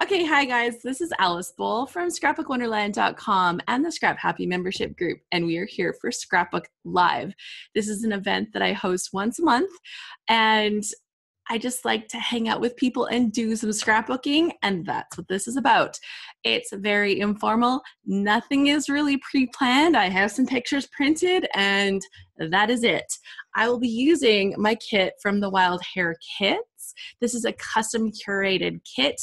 Okay, hi guys. This is Alice Bull from scrapbookwonderland.com and the ScrapHappy membership group, and we are here for Scrapbook Live. This is an event that I host once a month, and I just like to hang out with people and do some scrapbooking, and that's what this is about. It's very informal. Nothing is really pre-planned. I have some pictures printed, and that is it. I will be using my kit from the Wild Hair Kits. This is a custom curated kit,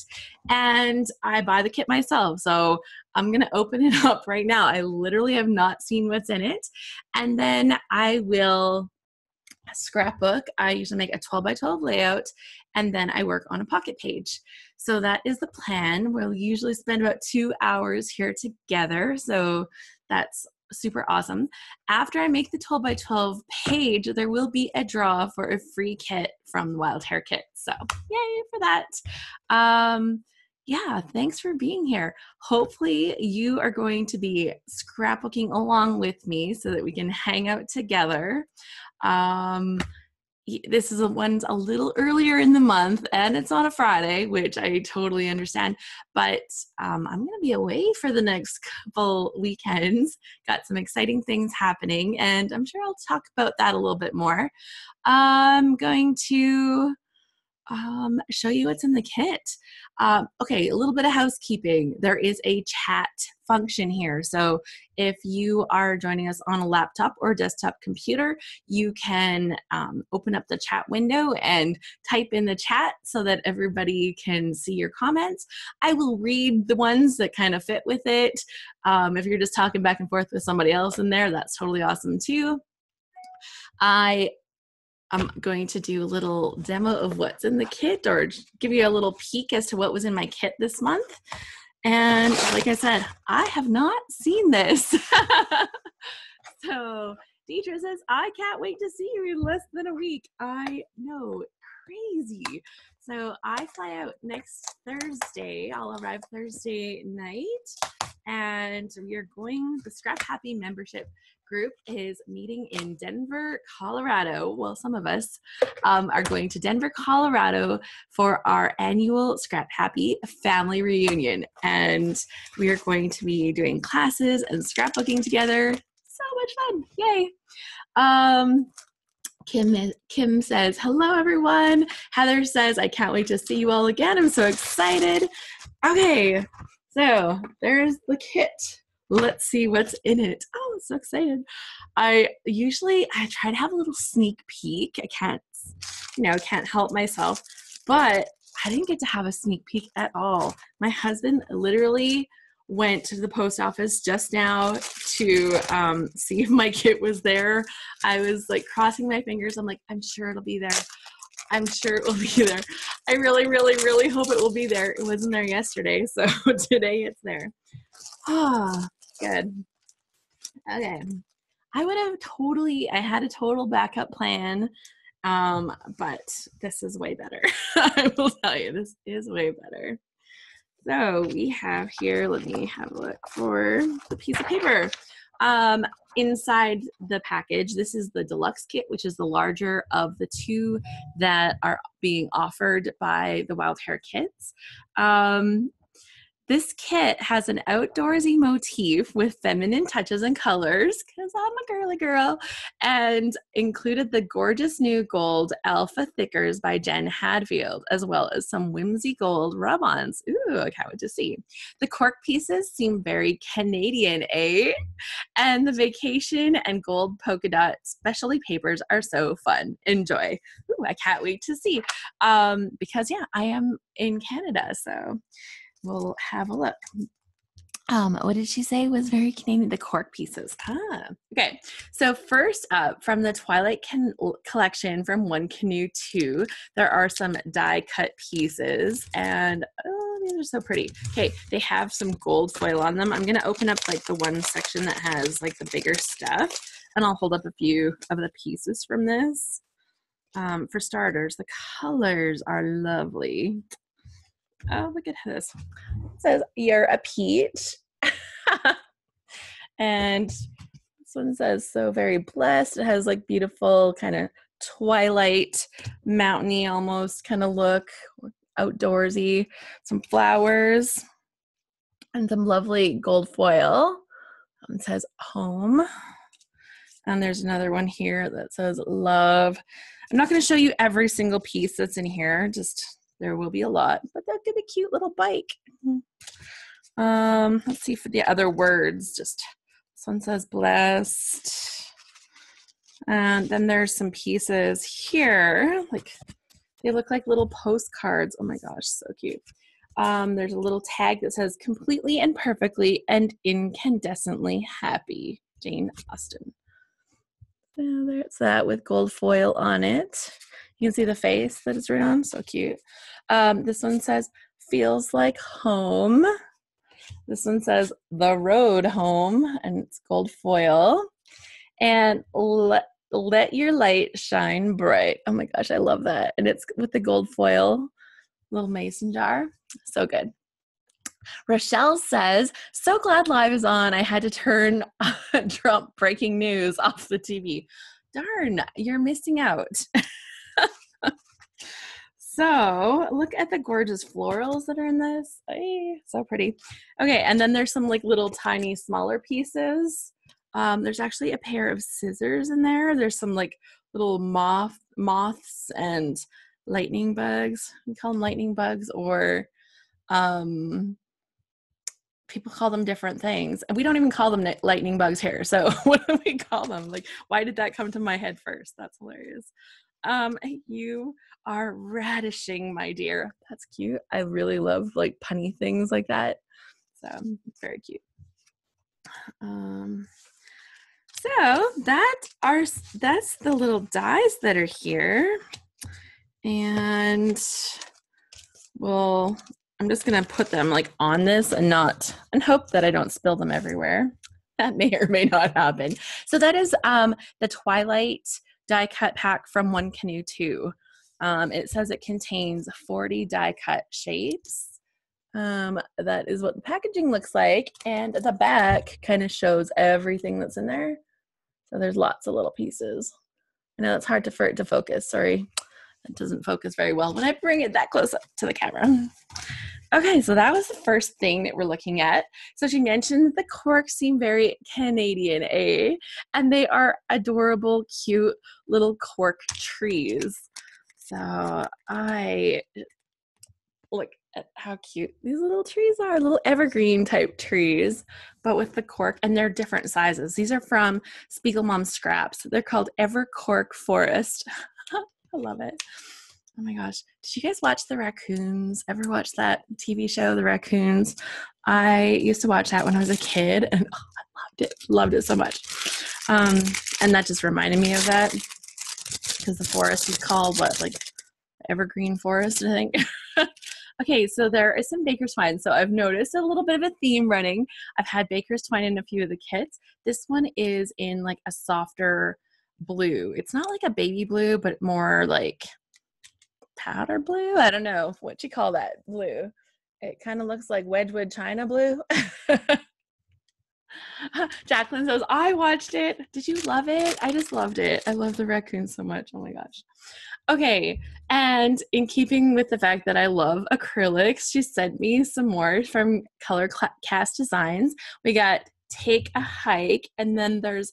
and I buy the kit myself. So I'm going to open it up right now. I literally have not seen what's in it. And then I will scrapbook. I usually make a 12 by 12 layout, and then I work on a pocket page. So that is the plan. We'll usually spend about 2 hours here together. So that's super awesome. After I make the 12 by 12 page, there will be a draw for a free kit from the Wild Hair Kit. So yay for that. Yeah, thanks for being here. Hopefully you are going to be scrapbooking along with me so that we can hang out together. This is one's a little earlier in the month, and it's on a Friday, which I totally understand, but I'm going to be away for the next couple weekends. Got some exciting things happening, and I'm sure I'll talk about that a little bit more. I'm going to show you what's in the kit. Okay, a little bit of housekeeping. There is a chat function here. So if you are joining us on a laptop or desktop computer, you can open up the chat window and type in the chat so that everybody can see your comments. I will read the ones that kind of fit with it. If you're just talking back and forth with somebody else in there, that's totally awesome too. I'm going to do a little demo of what's in the kit, or give you a little peek as to what was in my kit this month. And like I said, I have not seen this. So Deidre says, I can't wait to see you in less than a week. I know, crazy. So I fly out next Thursday. I'll arrive Thursday night, and we are going, the ScrapHappy membership group is meeting in Denver, Colorado. Well, some of us are going to Denver, Colorado for our annual ScrapHappy family reunion. And we are going to be doing classes and scrapbooking together. So much fun. Yay. Kim says, hello, everyone. Heather says, I can't wait to see you all again. I'm so excited. Okay, so there's the kit. Let's see what's in it. Oh, I'm so excited. I try to have a little sneak peek. I can't help myself, but I didn't get to have a sneak peek at all. My husband literally went to the post office just now to see if my kit was there. I was like crossing my fingers. I'm like, I'm sure it'll be there. I'm sure it will be there. I really, really, really hope it will be there. It wasn't there yesterday, so today it's there. Ah, good. Okay. I had a total backup plan, but this is way better. I will tell you, this is way better. So we have here, let me have a look for the piece of paper. Inside the package, this is the deluxe kit, which is the larger of the two that are being offered by the Wild Hair Kits. This kit has an outdoorsy motif with feminine touches and colors, because I'm a girly girl, and included the gorgeous new gold Alpha Thickers by Jen Hadfield, as well as some whimsy gold Rub Ons. Ooh, I can't wait to see. The cork pieces seem very Canadian, eh? And the vacation and gold polka dot specialty papers are so fun. Enjoy. Ooh, I can't wait to see. Because yeah, I am in Canada, so we'll have a look. What did she say was very Canadian? The cork pieces. Okay. So first up, from the Twilight collection from Canoe Two, there are some die cut pieces, and these are so pretty. Okay, they have some gold foil on them. I'm gonna open up like the one section that has like the bigger stuff, and I'll hold up a few of the pieces from this. For starters, the colors are lovely. Oh, look at this. It says, you're a peach. And this one says, so very blessed. It has like beautiful kind of twilight, mountainy almost kind of look. outdoorsy, some flowers, and some lovely gold foil. It says home. And there's another one here that says love. I'm not going to show you every single piece that's in here. Just there will be a lot, but that could be a cute little bike. Let's see for the other words. Just this one says blessed. And then there's some pieces here. Like they look like little postcards. Oh my gosh, so cute. There's a little tag that says completely and perfectly and incandescently happy, Jane Austen. So there's that with gold foil on it. You can see the face that it's written on. So cute. This one says feels like home. This one says the road home, and it's gold foil. And let your light shine bright. Oh my gosh, I love that. And it's with the gold foil little mason jar. So good. Rochelle says, so glad live is on. I had to turn Trump breaking news off the TV. Darn, you're missing out. So look at the gorgeous florals that are in this. Ay, so pretty. Okay, and then there's some like little tiny smaller pieces. There's actually a pair of scissors in there. There's some like little moths and lightning bugs. We call them lightning bugs, or people call them different things. And we don't even call them lightning bugs here. So what do we call them? Like, why did that come to my head first? That's hilarious. You are radishing, my dear. That's cute. I really love like punny things like that. So it's very cute. So that's the little dies that are here. And well, I'm just gonna put them like on this and hope that I don't spill them everywhere. That may or may not happen. So that is the Twilight die cut pack from Canoe Two. It says it contains 40 die cut shapes. That is what the packaging looks like, and the back kind of shows everything that's in there. So there's lots of little pieces. I know it's hard for it to focus. Sorry, it doesn't focus very well when I bring it that close up to the camera. Okay, so that was the first thing that we're looking at. So she mentioned that the corks seem very Canadian, eh? And they are adorable, cute little cork trees. So I look at how cute these little trees are, little evergreen type trees, but with the cork, and they're different sizes. These are from Spiegelmom Scraps. They're called Ever Cork Forest. I love it. Oh my gosh. Did you guys watch The Raccoons? Ever watch that TV show, The Raccoons? I used to watch that when I was a kid, and I loved it. Loved it so much. And that just reminded me of that, because the forest is called what, like Evergreen Forest, I think. Okay, so there is some baker's twine. So I've noticed a little bit of a theme running. I've had baker's twine in a few of the kits. This one is in like a softer blue. It's not like a baby blue, but more like powder blue. I don't know what you call that blue. It kind of looks like Wedgwood China blue. Jacqueline says, I watched it. Did you love it? I just loved it. I love the raccoons so much. Oh my gosh. Okay, and in keeping with the fact that I love acrylics, she sent me some more from Color Cast Designs. We got Take a Hike, and then there's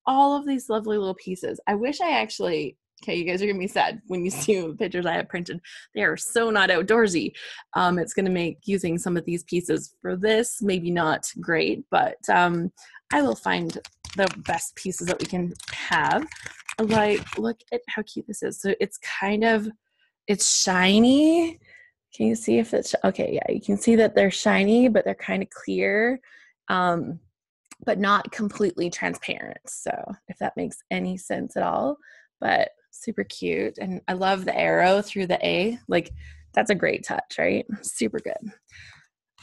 all of these lovely little pieces. I wish I actually, okay, you guys are gonna be sad when you see the pictures I have printed. They are so not outdoorsy. It's gonna make using some of these pieces for this maybe not great, but I will find the best pieces that we can have. Like, look at how cute this is. So it's it's shiny. Can you see if it's, okay, yeah, you can see that they're shiny, but they're kind of clear, but not completely transparent. So if that makes any sense at all, but super cute. And I love the arrow through the A. Like, that's a great touch, right? Super good.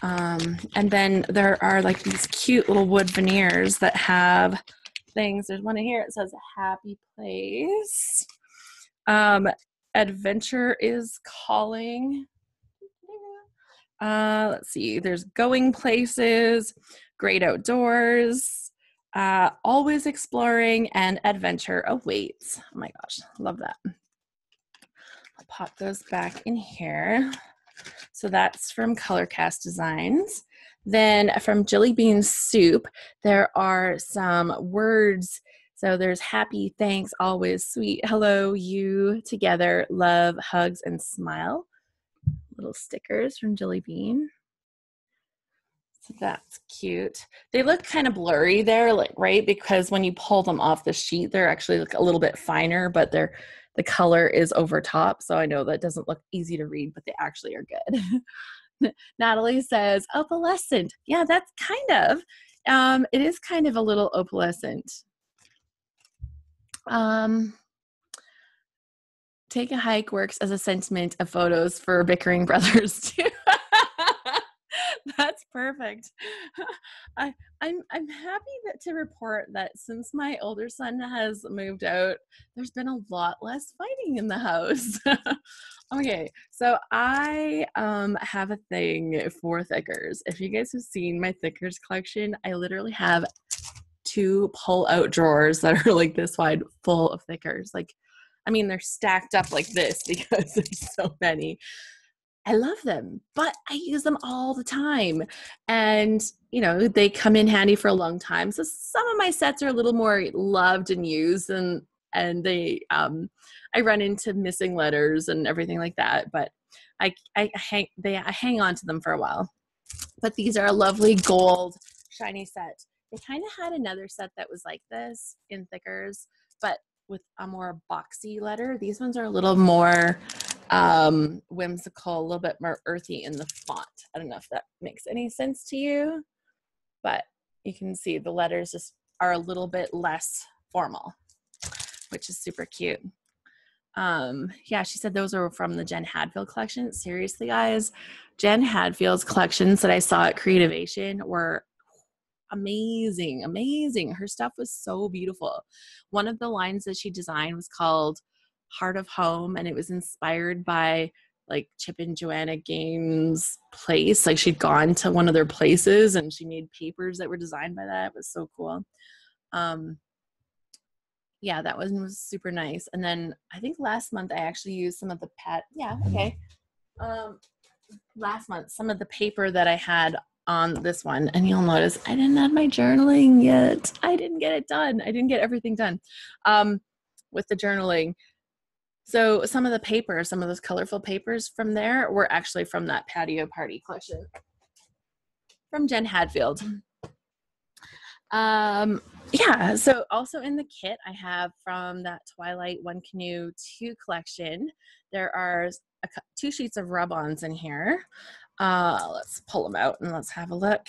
And then there are like these cute little wood veneers that have things. There's one in here. It says happy place. Adventure is calling. Let's see. There's going places, great outdoors, always exploring, and adventure awaits. Oh my gosh, love that. I'll pop those back in here. So that's from Color Cast Designs. Then from Jelly Bean Soup, there are some words. So there's happy, thanks, always, sweet, hello, you, together, love, hugs, and smile. Little stickers from Jelly Bean. So that's cute. They look kind of blurry there, like, right? Because when you pull them off the sheet, they're actually like a little bit finer, but the color is over top. So I know that doesn't look easy to read, but they actually are good. Natalie says, opalescent. Yeah, that's kind of. It is kind of a little opalescent. Take a hike works as a sentiment of photos for bickering brothers too. That's perfect. I'm happy to report that since my older son has moved out, there's been a lot less fighting in the house. Okay, so I have a thing for thickers. If you guys have seen my thickers collection, I literally have 2 pull-out drawers that are like this wide, full of thickers. Like, I mean, they're stacked up like this because there's so many. I love them, but I use them all the time. And, you know, they come in handy for a long time. So some of my sets are a little more loved and used, and they, I run into missing letters and everything like that, but I hang on to them for a while. But these are a lovely gold shiny set. They kind of had another set that was like this in thickers, but with a more boxy letter. These ones are a little more whimsical, a little bit more earthy in the font. I don't know if that makes any sense to you, but you can see the letters just are a little bit less formal, which is super cute. Yeah, she said those are from the Jen Hadfield collection. Seriously, guys, Jen Hadfield's collections that I saw at Creativation were amazing. Her stuff was so beautiful. One of the lines that she designed was called Heart of Home, and it was inspired by like Chip and Joanna Gaines' place. Like, she'd gone to one of their places and she made papers that were designed by that. It was so cool. Yeah, that one was super nice. And then I think last month I actually used some of the last month, some of the paper that I had on this one, and you'll notice I didn't have my journaling yet. I didn't get it done. I didn't get everything done with the journaling. So some of the paper, some of those colorful papers from there were actually from that patio party collection from Jen Hadfield. Yeah, so also in the kit I have from that Twilight Canoe Two collection, there are 2 sheets of Rub Ons in here. Let's pull them out and let's have a look.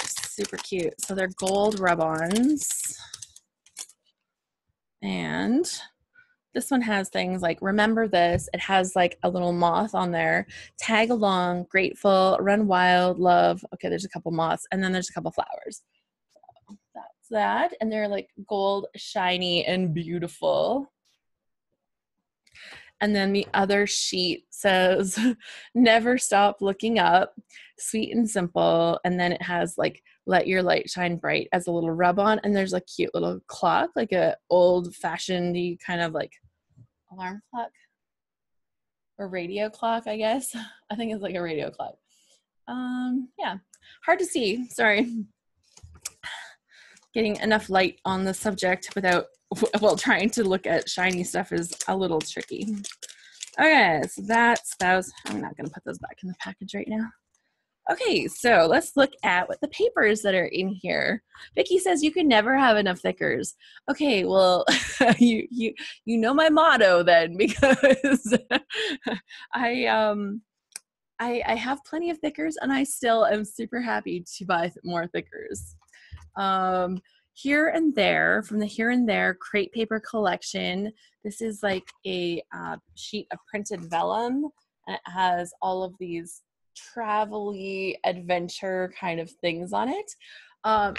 Super cute. So they're gold Rub Ons. And this one has things like remember this. It has like a little moth on there. Tag along, grateful, run wild, love. Okay, there's a couple moths, and then there's a couple flowers. So that's that. And they're like gold, shiny, and beautiful. And then the other sheet says, never stop looking up, sweet and simple. And then it has like, let your light shine bright as a little rub on. And there's a cute little clock, like a old fashioned kind of like alarm clock or radio clock, I guess. I think it's like a radio clock. Yeah, hard to see. Sorry. Getting enough light on the subject without, well, trying to look at shiny stuff is a little tricky. Okay, so that's those. I'm not going to put those back in the package right now. Okay, so let's look at what the papers that are in here. Vicki says you can never have enough thickers. Okay, well, you know my motto then, because I have plenty of thickers and I still am super happy to buy more thickers. Here and There, from the Here and There crate paper collection. This is like a sheet of printed vellum, and it has all of these travel-y adventure kind of things on it.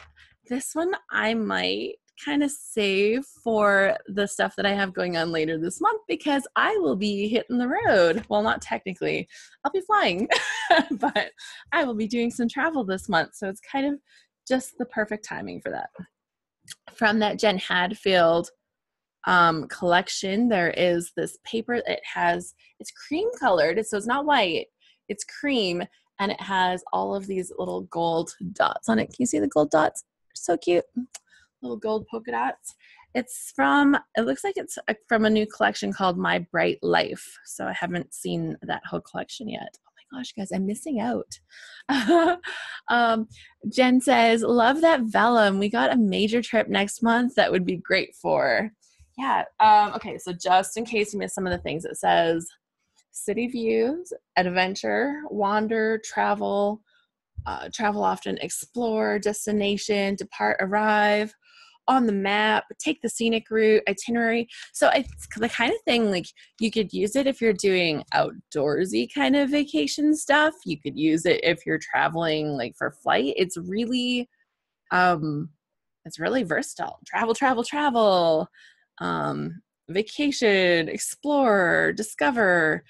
This one I might kind of save for the stuff that I have going on later this month, because I will be hitting the road. Well, not technically, I'll be flying, but I will be doing some travel this month, so it's kind of just the perfect timing for that. From that Jen Hadfield collection, there is this paper. It's cream colored, so it's not white, It's cream, and it has all of these little gold dots on it. Can you see the gold dots? So cute. Little gold polka dots. It looks like it's from a new collection called My Bright Life. So I haven't seen that whole collection yet. Oh my gosh, guys, I'm missing out. Jen says, love that vellum. We got a major trip next month that would be great for. Yeah. Okay, so just in case you missed some of the things, it says city views, adventure, wander, travel, travel often, explore, destination, depart, arrive, on the map, take the scenic route, itinerary. So it's the kind of thing, like, you could use it if you're doing outdoorsy kind of vacation stuff. You could use it if you're traveling like for flight. It's really versatile. Travel, vacation, explore, discover.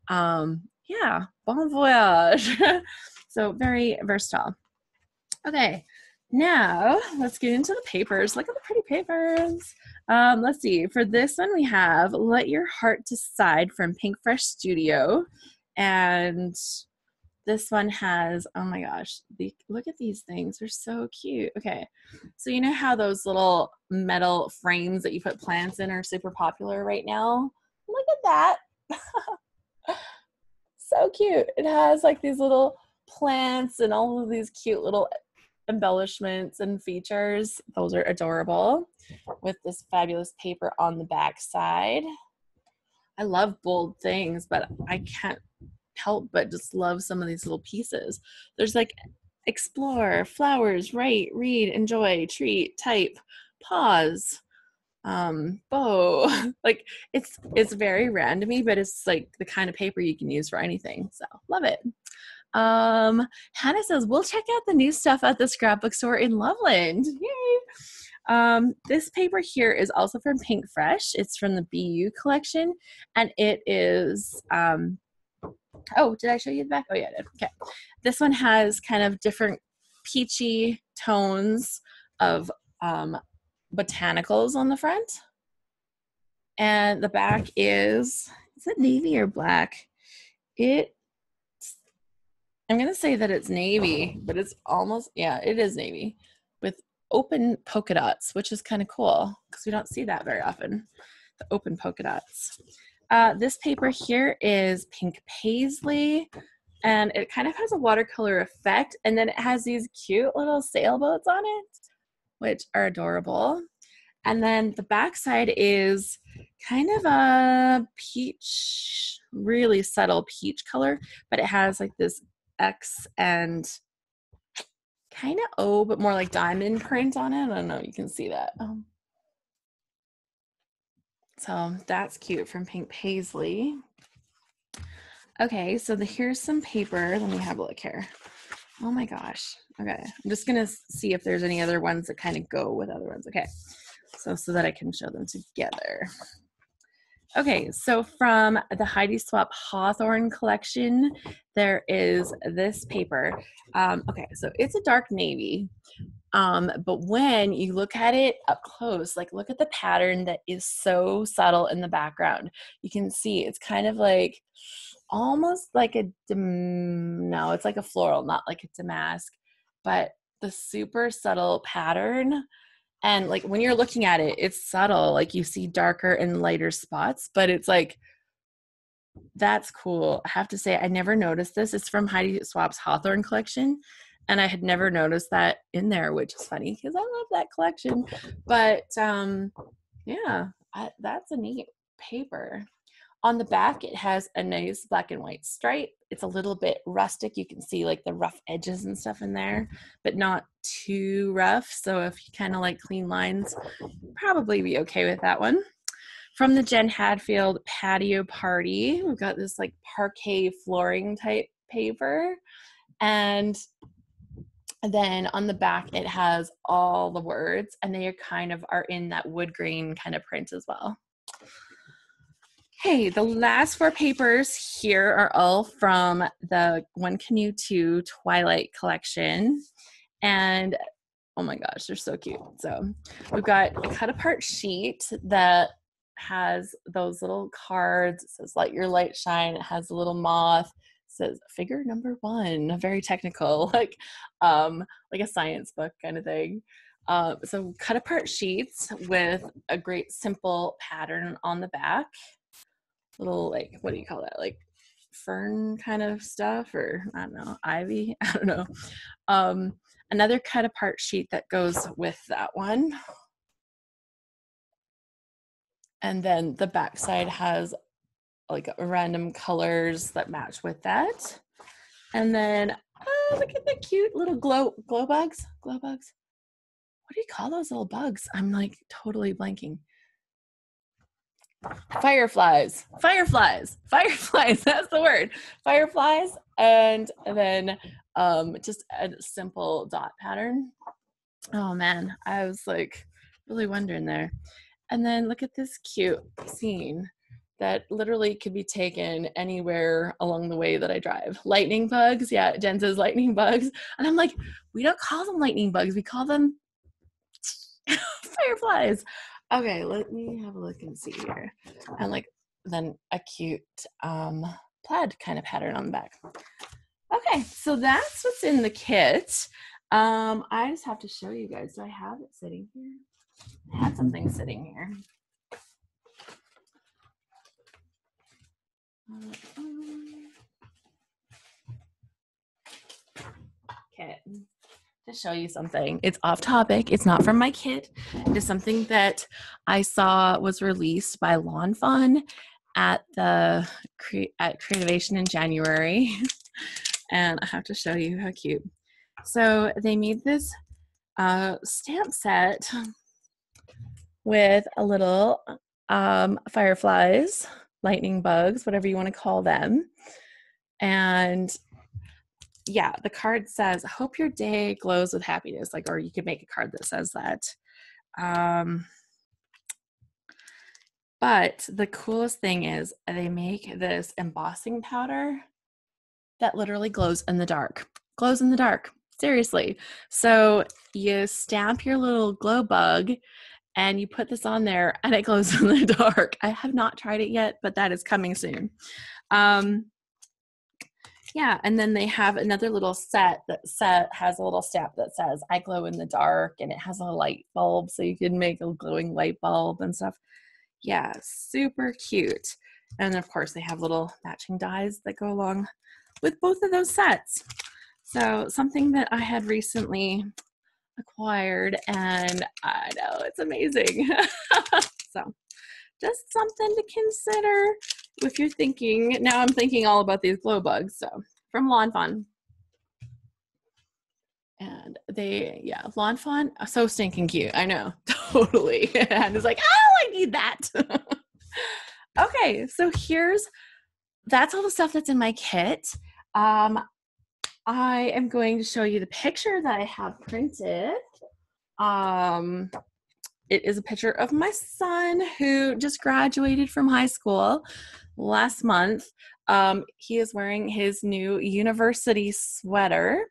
Yeah, bon voyage. So very versatile. Okay, now let's get into the papers. Look at the pretty papers. Let's see. For this one, we have Let Your Heart Decide from Pink Fresh Studio. And this one has, oh my gosh, look at these things. They're so cute. Okay, so you know how those little metal frames that you put plants in are super popular right now? Look at that. So cute. It has like these little plants and all of these cute little embellishments and features. Those are adorable, with this fabulous paper on the back side. I love bold things, but I can't help but just love some of these little pieces. There's like explore, flowers, write, read, enjoy, treat, type, pause, bow. Like it's very randomy, but it's like the kind of paper you can use for anything. So love it. Hannah says, we'll check out the new stuff at the scrapbook store in Loveland. Yay. This paper here is also from Pink Fresh. It's from the BU collection, and it is, oh, did I show you the back? Oh yeah, I did. Okay. This one has kind of different peachy tones of, botanicals on the front. And the back is it navy or black? I'm going to say that it's navy, but it's almost, yeah, it is navy with open polka dots, which is kind of cool because we don't see that very often, the open polka dots. This paper here is Pink Paislee, and it kind of has a watercolor effect, and then it has these cute little sailboats on it, which are adorable. And then the back side is kind of a peach, really subtle peach color, but it has like this X and kind of O, but more like diamond print on it. I don't know if you can see that. So that's cute, from Pink Paislee. Okay, so here's some paper. Let me have a look here. Oh my gosh. Okay, I'm just gonna see if there's any other ones that kind of go with other ones. Okay, so that I can show them together. Okay, so from the Heidi Swap Hawthorne collection, there is this paper. Okay, so it's a dark navy, but when you look at it up close, like look at the pattern that is so subtle in the background. You can see it's kind of like almost like no, it's like a floral, not like a damask, but the super subtle pattern. And like when you're looking at it, it's subtle. Like you see darker and lighter spots, but it's like, that's cool. I have to say, I never noticed this. It's from Heidi Swap's Hawthorne collection, and I had never noticed that in there, which is funny because I love that collection. But yeah, that's a neat paper. On the back, it has a nice black and white stripe. It's a little bit rustic. You can see like the rough edges and stuff in there, but not too rough. So if you kind of like clean lines, probably be okay with that one. From the Jen Hadfield Patio Party, we've got this like parquet flooring type paper. And then on the back, it has all the words, and they are in that wood grain kind of print as well. Okay, the last four papers here are all from the Canoe Two Twilight collection. And oh my gosh, they're so cute. So we've got a cut apart sheet that has those little cards. It says let your light shine. It has a little moth. says figure number 1, very technical, like a science book kind of thing. So cut apart sheets with a great simple pattern on the back. Little, like, what do you call that? Like fern kind of stuff, or I don't know, ivy. I don't know. Another cut apart sheet that goes with that one. And then the back side has like random colors that match with that. And then, oh, look at the cute little glow bugs. Glow bugs. What do you call those little bugs? I'm like totally blanking. Fireflies. That's the word. Fireflies. And then just a simple dot pattern. Oh man, I was like really wondering there. And then look at this cute scene that literally could be taken anywhere along the way that I drive. Lightning bugs. Yeah, Jen says lightning bugs. And I'm like, we don't call them lightning bugs. We call them fireflies. Okay, let me have a look and see here. And like then a cute plaid kind of pattern on the back. Okay, so that's what's in the kit. I just have to show you guys. Do I have it sitting here? I had something sitting here. Okay, to show you something. It's off topic. It's not from my kit. It is something that I saw was released by Lawn Fun at the Creativation in January. And I have to show you how cute. So they made this stamp set with a little fireflies, lightning bugs, whatever you want to call them. And yeah, the card says, hope your day glows with happiness. Like, or you could make a card that says that. But the coolest thing is they make this embossing powder that literally glows in the dark. Glows in the dark. Seriously. So you stamp your little glow bug and you put this on there and it glows in the dark. I have not tried it yet, but that is coming soon. Yeah, and then they have another little set that has a little stamp that says I glow in the dark, and it has a light bulb so you can make a glowing light bulb and stuff. Yeah, super cute. And of course they have little matching dies that go along with both of those sets. So something that I had recently acquired, and I know it's amazing. So just something to consider if you're thinking. Now I'm thinking all about these glow bugs. So from Lawn Fun. And they, yeah, Lawn Fun, so stinking cute. I know, totally. And it's like, oh, I need that. Okay, so that's all the stuff that's in my kit. I am going to show you the picture that I have printed. It is a picture of my son who just graduated from high school last month. He is wearing his new university sweater.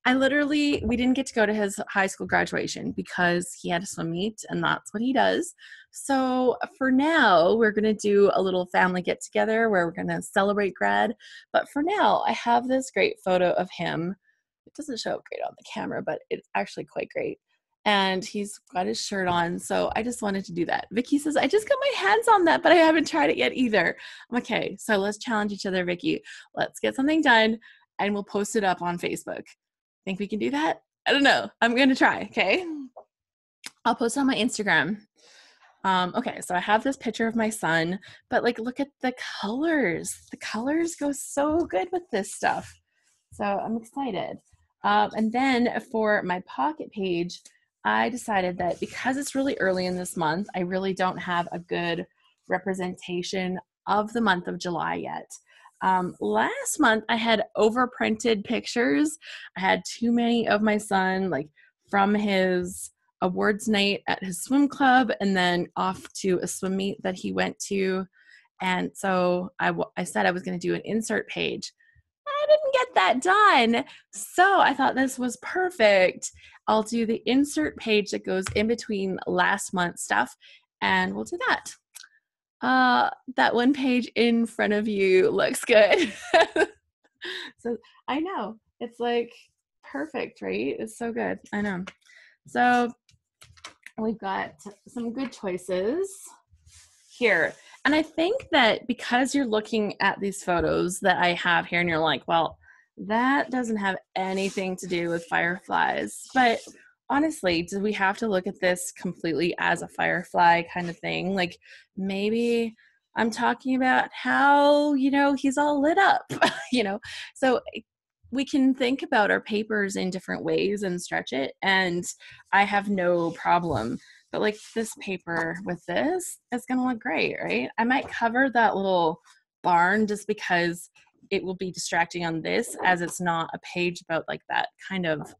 We didn't get to go to his high school graduation because he had a swim meet and that's what he does. So for now, we're going to do a little family get together where we're going to celebrate grad. But for now, I have this great photo of him. It doesn't show up great on the camera, but it's actually quite great. And he's got his shirt on. So I just wanted to do that. Vicky says, I just got my hands on that, but I haven't tried it yet either. I'm okay. So let's challenge each other, Vicky. Let's get something done and we'll post it up on Facebook. Think we can do that? I don't know. I'm going to try. Okay. I'll post it on my Instagram. Okay. So I have this picture of my son, but like, look at the colors. The colors go so good with this stuff. So I'm excited. And then for my pocket page, I decided that because it's really early in this month, I really don't have a good representation of the month of July yet. Last month I had overprinted pictures. I had too many of my son, like from his awards night at his swim club and then off to a swim meet that he went to. And so I said I was going to do an insert page. I didn't get that done. So I thought this was perfect. I'll do the insert page that goes in between last month's stuff and we'll do that. That one page in front of you looks good. So I know it's like perfect, right? It's so good. I know. So we've got some good choices here. And I think that because you're looking at these photos that I have here and you're like, well, that doesn't have anything to do with fireflies. But honestly, do we have to look at this completely as a firefly kind of thing? Like maybe I'm talking about how, he's all lit up, So we can think about our papers in different ways and stretch it. And I have no problem. But like this paper with this is going to look great, right? I might cover that little barn just because it will be distracting on this, as it's not a page about like that kind of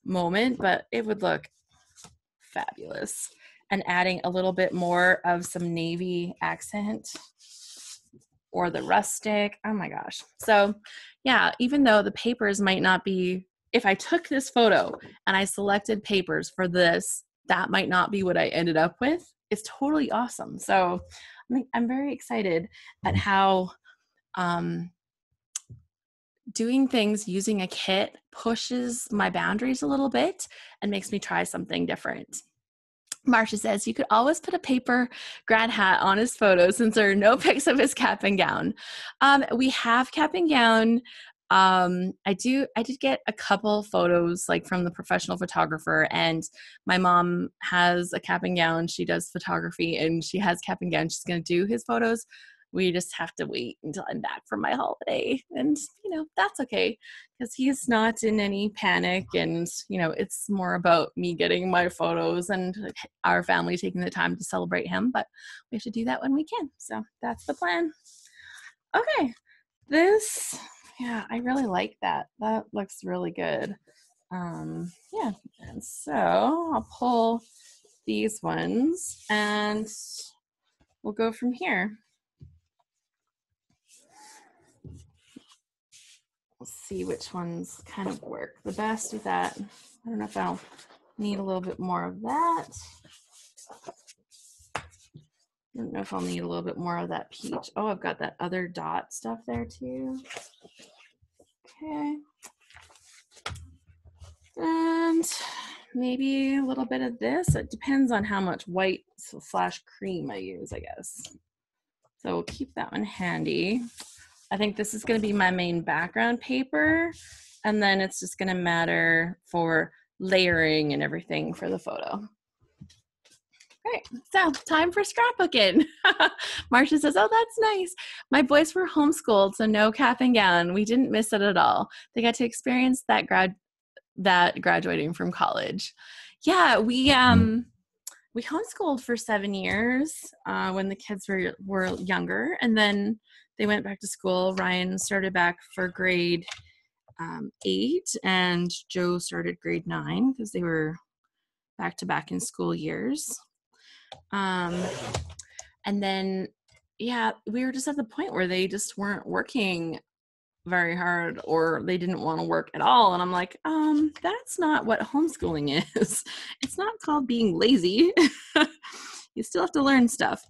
moment, but it would look fabulous. And adding a little bit more of some navy accent or the rustic. Oh my gosh. So yeah, even though the papers might not be, if I took this photo and I selected papers for this, that might not be what I ended up with. It's totally awesome. So I'm very excited at how doing things using a kit pushes my boundaries a little bit and makes me try something different. Marcia says, you could always put a paper grad hat on his photo since there are no pics of his cap and gown. We have cap and gown. I did get a couple photos like from the professional photographer, and my mom has a cap and gown. She does photography and she has cap and gown. She's going to do his photos. We just have to wait until I'm back from my holiday. And, that's okay because he's not in any panic. And, it's more about me getting my photos and our family taking the time to celebrate him. But we have to do that when we can. So that's the plan. Okay. Yeah, I really like that. That looks really good. Yeah. And so I'll pull these ones and we'll go from here. We'll see which ones kind of work the best with that. I don't know if I'll need a little bit more of that. I don't know if I'll need a little bit more of that peach. Oh, I've got that other dot stuff there too. Okay. And maybe a little bit of this. It depends on how much white / cream I use, I guess. So we'll keep that one handy. I think this is going to be my main background paper, and then it's just going to matter for layering and everything for the photo. Great. So time for scrapbooking. Marcia says, oh, that's nice. My boys were homeschooled, so no cap and gown. We didn't miss it at all. They got to experience that graduating from college. Yeah, we homeschooled for 7 years when the kids were younger, and then they went back to school. Ryan started back for grade 8, and Joe started grade 9 because they were back to back in school years. And then, yeah, we were just at the point where they just weren't working very hard, or they didn't want to work at all. And I'm like, that's not what homeschooling is. It's not called being lazy. You still have to learn stuff.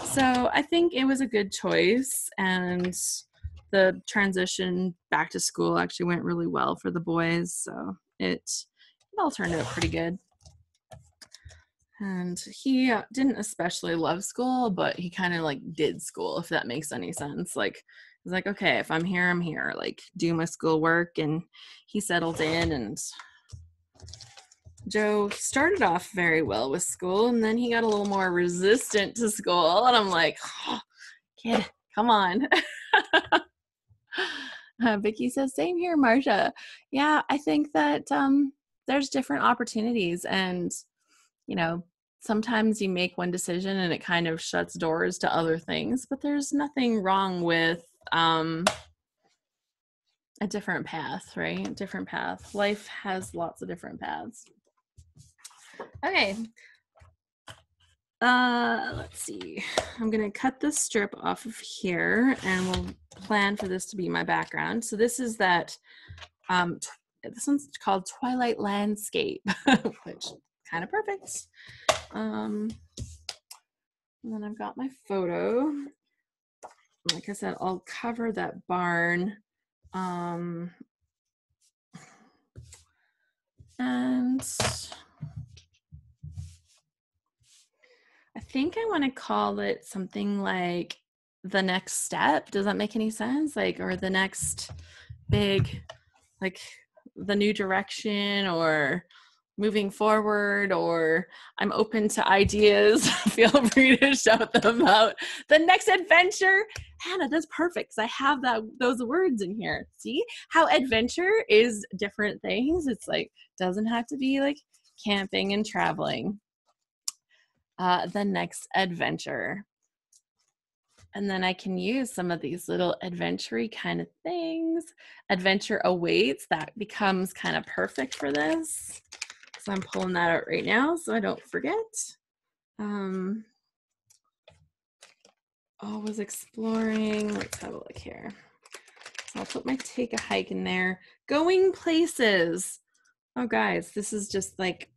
So I think it was a good choice, and the transition back to school actually went really well for the boys. So it all turned out pretty good. And he didn't especially love school, but he kind of like did school, if that makes any sense. Like, he's like, okay, if I'm here, I'm here. Like, do my schoolwork. And he settled in, and Joe started off very well with school, and then he got a little more resistant to school. And I'm like, oh, kid, come on. Vicky says, same here, Marcia. Yeah, I think that there's different opportunities, and sometimes you make one decision and it kind of shuts doors to other things, but there's nothing wrong with a different path, right? A different path. Life has lots of different paths. Okay. Let's see. I'm going to cut this strip off of here, and we'll plan for this to be my background. So this is that, this one's called Twilight Landscape, which is kind of perfect. And then I've got my photo. Like I said, I'll cover that barn And I think I want to call it something like the next step. Does that make any sense? Like, or the next big, like the new direction, or moving forward, or I'm open to ideas. Feel free to shout them out. The next adventure. Hannah, that's perfect because I have those words in here. See how adventure is different things. It's like doesn't have to be like camping and traveling. The next adventure. And then I can use some of these little adventure-y kind of things. Adventure awaits, that becomes kind of perfect for this. So I'm pulling that out right now so I don't forget. Always exploring. Let's have a look here. So I'll put my take a hike in there. Going places. Oh, guys, this is just like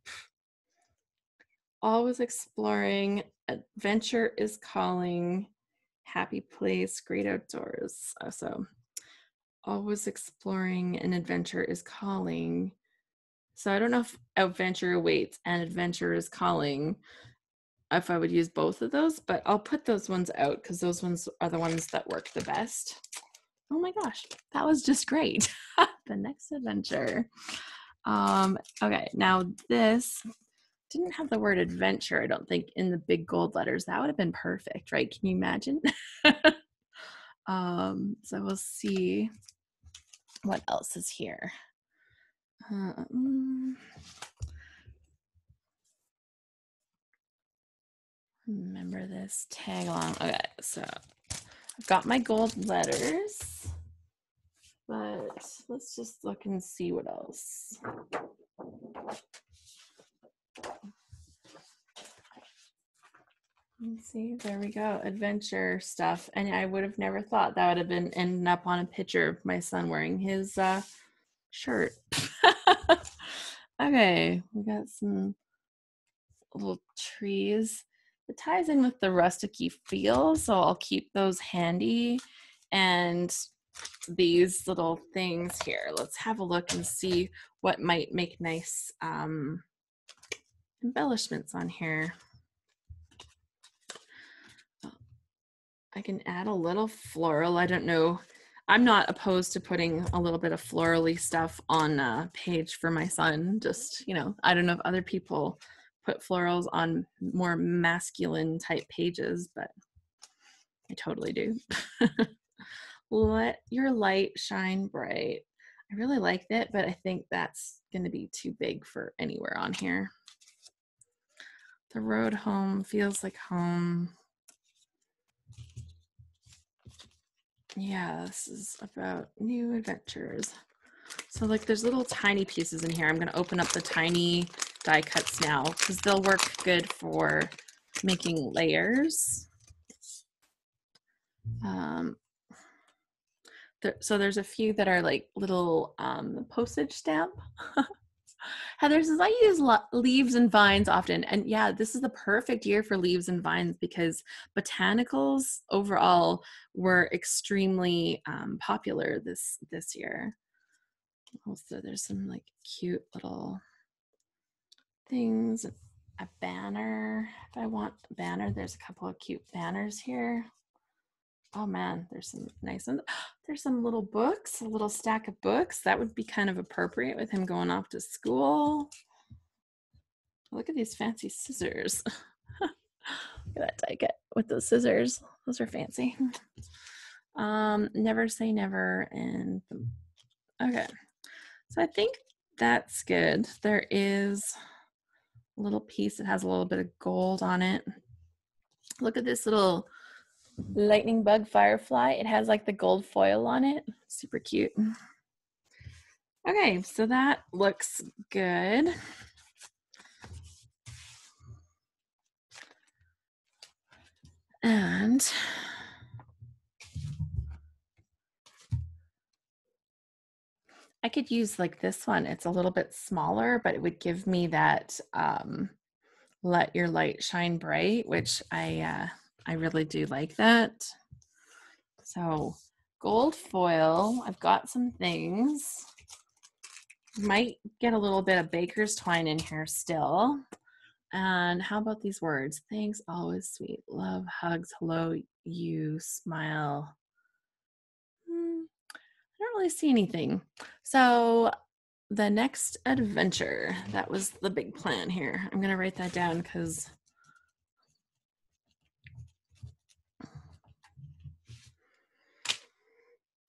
always exploring. Adventure is calling. Happy place, great outdoors. So always exploring and adventure is calling. So I don't know if adventure awaits and adventure is calling, if I would use both of those, but I'll put those ones out because those ones are the ones that work the best. Oh my gosh, that was just great. The next adventure. Okay, now this didn't have the word adventure, I don't think, in the big gold letters. That would have been perfect, right? Can you imagine? So we'll see what else is here. Remember this tag along. Okay, so I've got my gold letters, but let's just look and see what else. Let's see, there we go, adventure stuff. And I would have never thought that would have been ending up on a picture of my son wearing his shirt. Okay, we got some little trees. It ties in with the rustic-y feel, so I'll keep those handy. And these little things here, let's have a look and see what might make nice embellishments on here. I can add a little floral. I don't know. I'm not opposed to putting a little bit of florally stuff on a page for my son. Just, you know, I don't know if other people put florals on more masculine type pages, but I totally do. Let your light shine bright. I really like that, but I think that's going to be too big for anywhere on here. The road home feels like home. Yeah, this is about new adventures. So like there's little tiny pieces in here. I'm going to open up the tiny die cuts now because they'll work good for making layers. So there's a few that are like little postage stamp. Heather says, I use leaves and vines often. And yeah, this is the perfect year for leaves and vines because botanicals overall were extremely popular this year. Also, there's some like cute little things. A banner, if I want a banner, there's a couple of cute banners here. Oh man, there's some nice ones. There's some little books, a little stack of books. That would be kind of appropriate with him going off to school. Look at these fancy scissors. Look at that die cut with those scissors. Those are fancy. Never say never. And okay, so I think that's good. There is a little piece that has a little bit of gold on it. Look at this little lightning bug firefly. It has like the gold foil on it. Super cute. Okay, so that looks good. And I could use like this one. It's a little bit smaller, but it would give me that let your light shine bright, which I really do like that. So gold foil. I've got some things. Might get a little bit of baker's twine in here still. And how about these words? Thanks, always sweet. Love, hugs, hello, you, smile. I don't really see anything. So the next adventure, that was the big plan here. I'm going to write that down because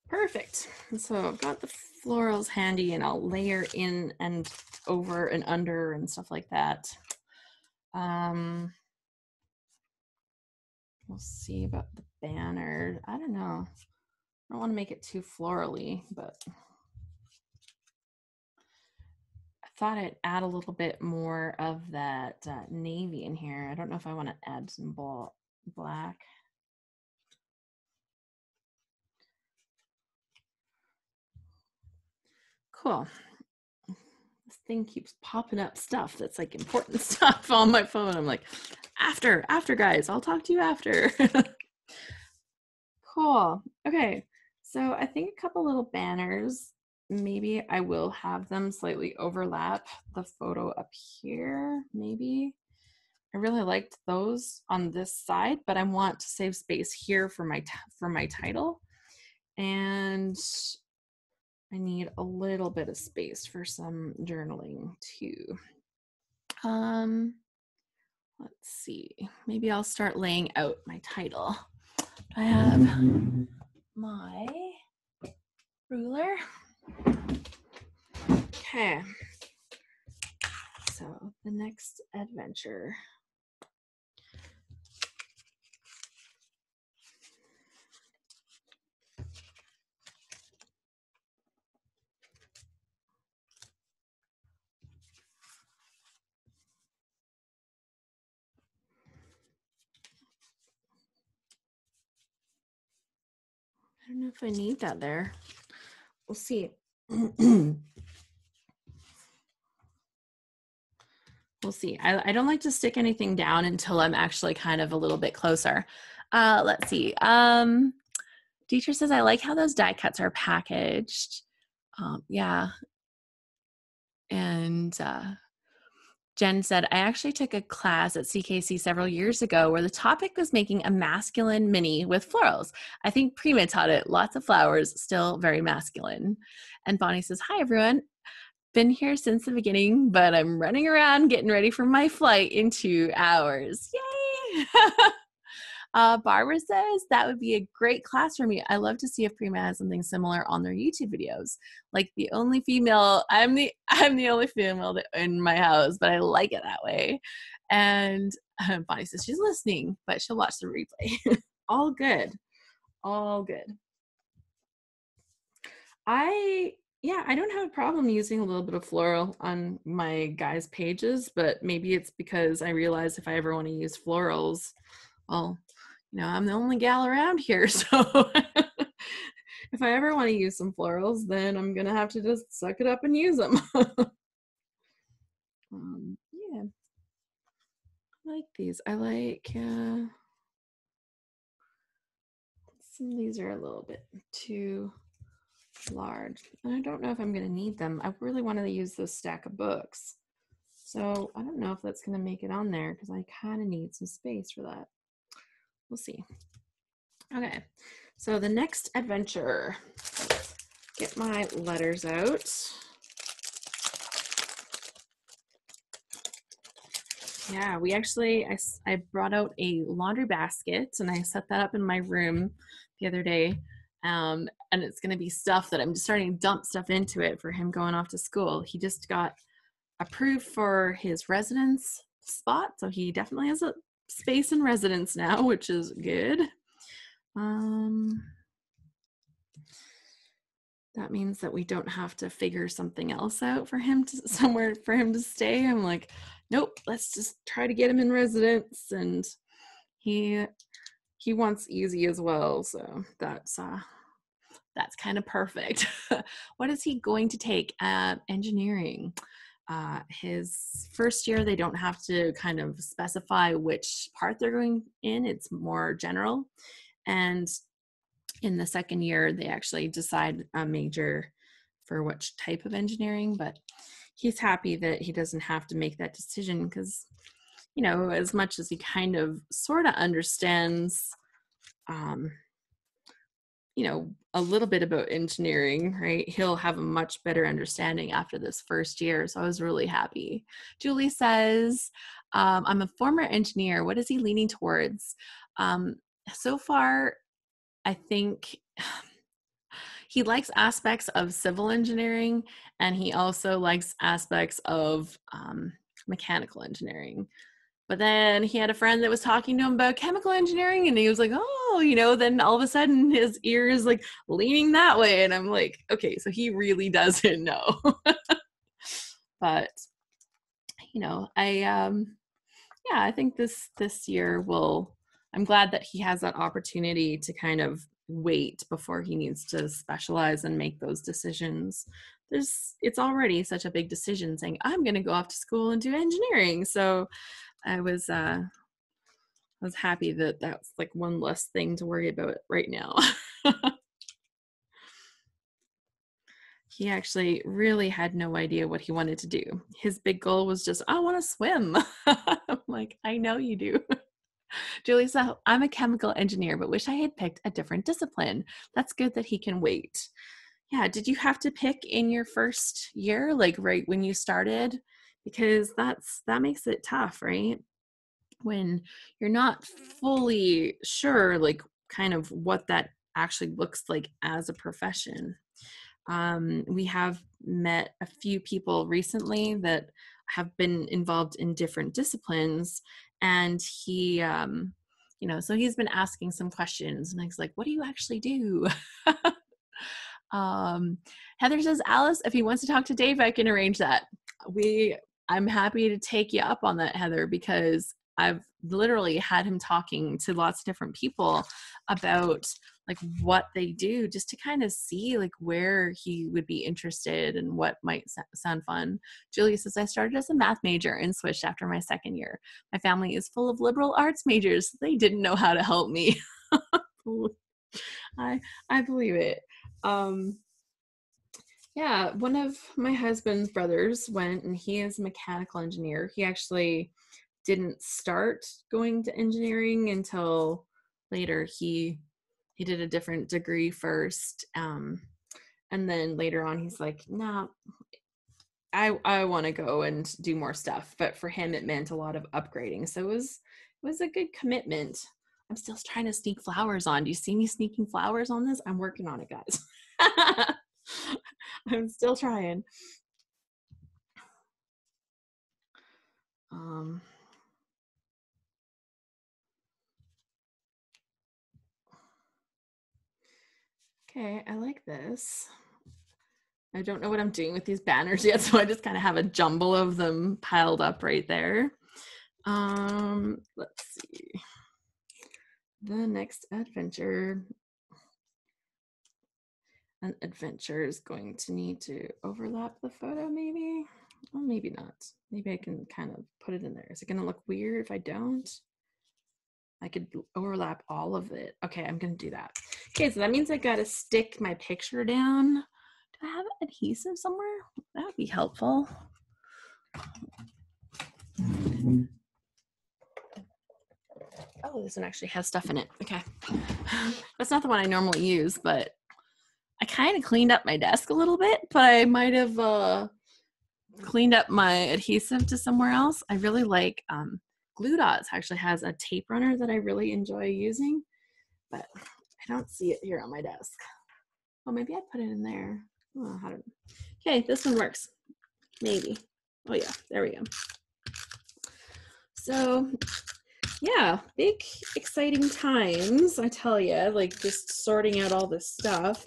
perfect. So I've got the florals handy and I'll layer in and over and under and stuff like that. We'll see about the banner. I don't know. I don't want to make it too florally, but I thought I'd add a little bit more of that navy in here. I don't know if I want to add some black. Cool. This thing keeps popping up stuff that's like important stuff on my phone. I'm like, after guys, I'll talk to you after. Cool. Okay. So I think a couple little banners, maybe I will have them slightly overlap the photo up here, maybe. I really liked those on this side, but I want to save space here for my title. And I need a little bit of space for some journaling too. Let's see, maybe I'll start laying out my title. I have my ruler. Okay, so the next adventure. I don't know if I need that there. We'll see. We'll see. I don't like to stick anything down until I'm actually kind of a little bit closer. Let's see. Teacher says, I like how those die cuts are packaged. Yeah. And Jen said, I actually took a class at CKC several years ago where the topic was making a masculine mini with florals. I think Prima taught it. Lots of flowers, still very masculine. And Bonnie says, hi, everyone. Been here since the beginning, but I'm running around getting ready for my flight in 2 hours. Yay! Barbara says that would be a great class for me. I love to see if Prima has something similar on their YouTube videos. Like the only female, I'm the only female in my house, but I like it that way. And Bonnie says she's listening, but she'll watch the replay. All good, all good. I don't have a problem using a little bit of floral on my guys' pages, but maybe it's because I realize if I ever want to use florals, well, I'm the only gal around here, so if I ever want to use some florals, then I'm gonna have to just suck it up and use them. Yeah, I like these. I like some of these are a little bit too large, and I don't know if I'm gonna need them. I really wanted to use this stack of books, so I don't know if that's gonna make it on there because I kind of need some space for that. We'll see. Okay, so the next adventure. Get my letters out. Yeah, we actually, I brought out a laundry basket and I set that up in my room the other day. And it's going to be stuff that I'm just starting to dump stuff into it for him going off to school. He just got approved for his residence spot, so he definitely has a space in residence now, which is good. That means that we don't have to figure something else out for him to somewhere for him to stay. I'm like, nope, let's just try to get him in residence. And he wants easy as well, so that's kind of perfect. What is he going to take? Engineering. His first year, they don't have to kind of specify which part they're going in. It's more general. And in the second year, they actually decide a major for which type of engineering, but he's happy that he doesn't have to make that decision because, you know, as much as he kind of sort of understands, you know, a little bit about engineering, right? He'll have a much better understanding after this first year. So I was really happy. Julie says, I'm a former engineer. What is he leaning towards? So far, I think he likes aspects of civil engineering, and he also likes aspects of mechanical engineering. But then he had a friend that was talking to him about chemical engineering, and he was like, oh, you know, then all of a sudden his ear is like leaning that way. And I'm like, okay, so he really doesn't know. But, you know, I think this year I'm glad that he has that opportunity to kind of wait before he needs to specialize and make those decisions. It's already such a big decision saying, I'm going to go off to school and do engineering. So I was happy that that's like one less thing to worry about right now. He actually really had no idea what he wanted to do. His big goal was just, I want to swim. I'm like, I know you do. Julie said, I'm a chemical engineer, but wish I had picked a different discipline. That's good that he can wait. Yeah, did you have to pick in your first year, like right when you started? Because that makes it tough, right? When you're not fully sure, like kind of what that actually looks like as a profession. We have met a few people recently that have been involved in different disciplines, and he, you know, so he's been asking some questions, and he's like, what do you actually do? Heather says, Alice, if he wants to talk to Dave, I can arrange that. I'm happy to take you up on that, Heather, because I've literally had him talking to lots of different people about like what they do, just to kind of see like where he would be interested and what might sound fun. Julia says, I started as a math major and switched after my second year. My family is full of liberal arts majors. So they didn't know how to help me. I believe it. Yeah, one of my husband's brothers went, and he is a mechanical engineer. He actually didn't start going to engineering until later. He did a different degree first, and then later on he's like, nah, I want to go and do more stuff. But for him it meant a lot of upgrading, so it was a good commitment. I'm still trying to sneak flowers on. Do you see me sneaking flowers on this? I'm working on it, guys. I'm still trying. Okay, I like this. I don't know what I'm doing with these banners yet, so I just kind of have a jumble of them piled up right there. Let's see. The next adventure. An adventure is going to need to overlap the photo, maybe? Well, maybe not. Maybe I can kind of put it in there. Is it going to look weird if I don't? I could overlap all of it. Okay, I'm going to do that. Okay, so that means I got to stick my picture down. Do I have adhesive somewhere? That would be helpful. Oh, this one actually has stuff in it. Okay. That's not the one I normally use, but I kind of cleaned up my desk a little bit, but I might have cleaned up my adhesive to somewhere else. I really like Glue Dots actually has a tape runner that I really enjoy using, but I don't see it here on my desk. Oh, maybe I put it in there. Oh, I don't know. Okay, this one works. Maybe. Oh yeah, there we go. So yeah, big exciting times, I tell you, like just sorting out all this stuff.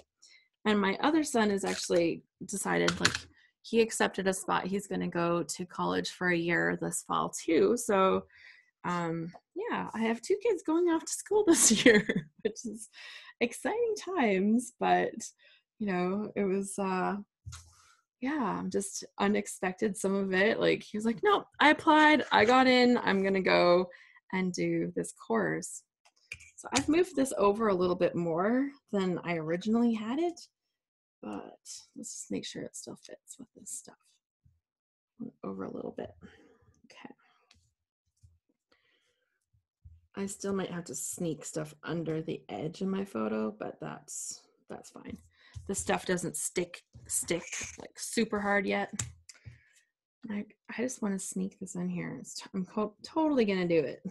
And my other son has actually decided, like, he accepted a spot. He's going to go to college for a year this fall too. So yeah, I have 2 kids going off to school this year, which is exciting times, but you know, it was yeah, just unexpected, some of it. Like he was like, no, I applied, I got in, I'm gonna go and do this course. So I've moved this over a little bit more than I originally had it, but let's just make sure it still fits with this stuff. Over a little bit. Okay. I still might have to sneak stuff under the edge of my photo, but that's fine. The stuff doesn't stick like super hard yet. I just want to sneak this in here. I'm totally gonna do it.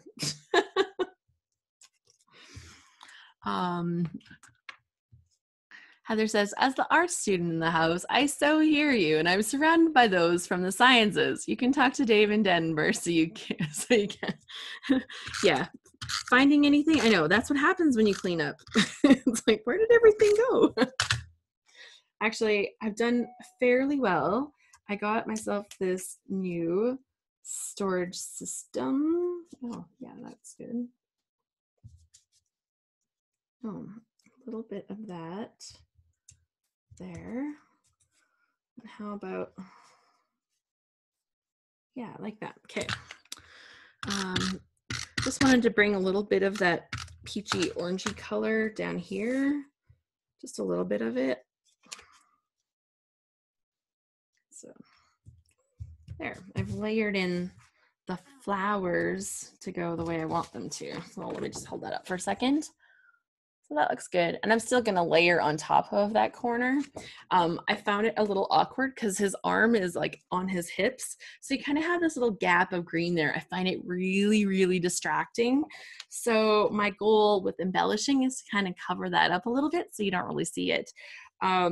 Heather says, as the art student in the house, I so hear you, and I'm surrounded by those from the sciences. You can talk to Dave in Denver so you can. Yeah, finding anything, I know, that's what happens when you clean up. It's like, where did everything go? Actually, I've done fairly well. I got myself this new storage system. Oh, yeah, that's good. Oh, a little bit of that there. And how about, yeah, like that. Okay. Just wanted to bring a little bit of that peachy orangey color down here. Just a little bit of it. So there, I've layered in the flowers to go the way I want them to. So let me just hold that up for a second. So that looks good. And I'm still gonna layer on top of that corner. I found it a little awkward because his arm is like on his hips. So you kind of have this little gap of green there. I find it really, really distracting. So my goal with embellishing is to kind of cover that up a little bit so you don't really see it. I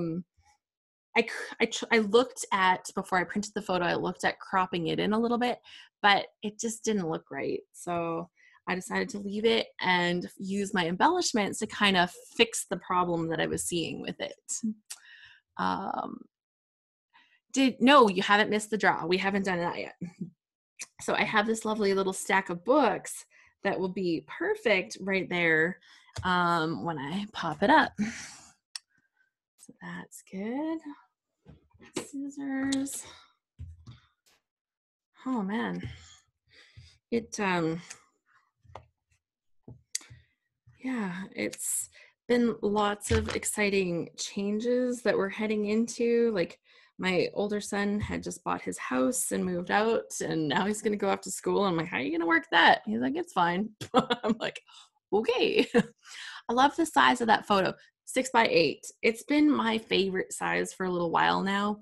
looked at, before I printed the photo, I looked at cropping it in a little bit, but it just didn't look right. So I decided to leave it and use my embellishments to kind of fix the problem that I was seeing with it. No, you haven't missed the draw. We haven't done that yet. So I have this lovely little stack of books that will be perfect right there when I pop it up. So that's good. Scissors. Oh man. Yeah, it's been lots of exciting changes that we're heading into. Like my older son had just bought his house and moved out, and now he's going to go off to school. I'm like, how are you going to work that? He's like, it's fine. I'm like, okay. I love the size of that photo. 6x8. It's been my favorite size for a little while now.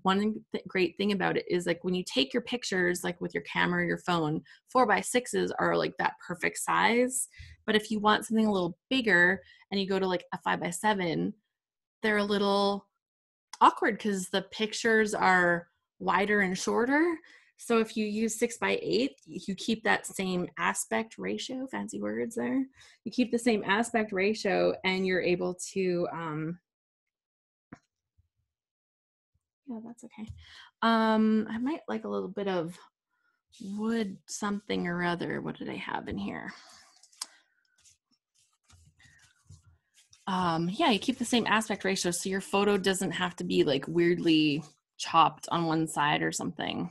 One great thing about it is like when you take your pictures, like with your camera or your phone, 4x6s are like that perfect size. But if you want something a little bigger and you go to like a 5x7, they're a little awkward because the pictures are wider and shorter. So if you use 6x8, you keep that same aspect ratio, fancy words there. You keep the same aspect ratio and you're able to, yeah, that's okay. I might like a little bit of wood something or other. What did I have in here? Yeah, you keep the same aspect ratio so your photo doesn't have to be like weirdly chopped on one side or something.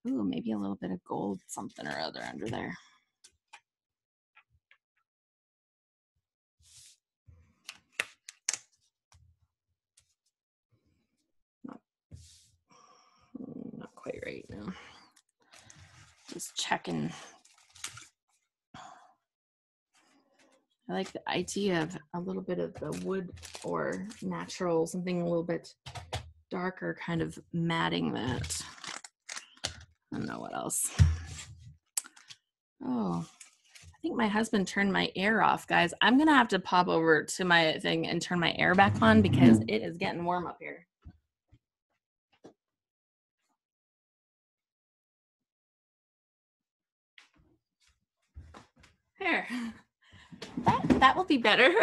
Ooh, maybe a little bit of gold something or other under there. Not quite right now. Just checking. I like the idea of a little bit of the wood or natural, something a little bit darker, kind of matting that. I don't know what else. Oh, I think my husband turned my air off, guys. I'm gonna have to pop over to my thing and turn my air back on because it is getting warm up here. There. That will be better.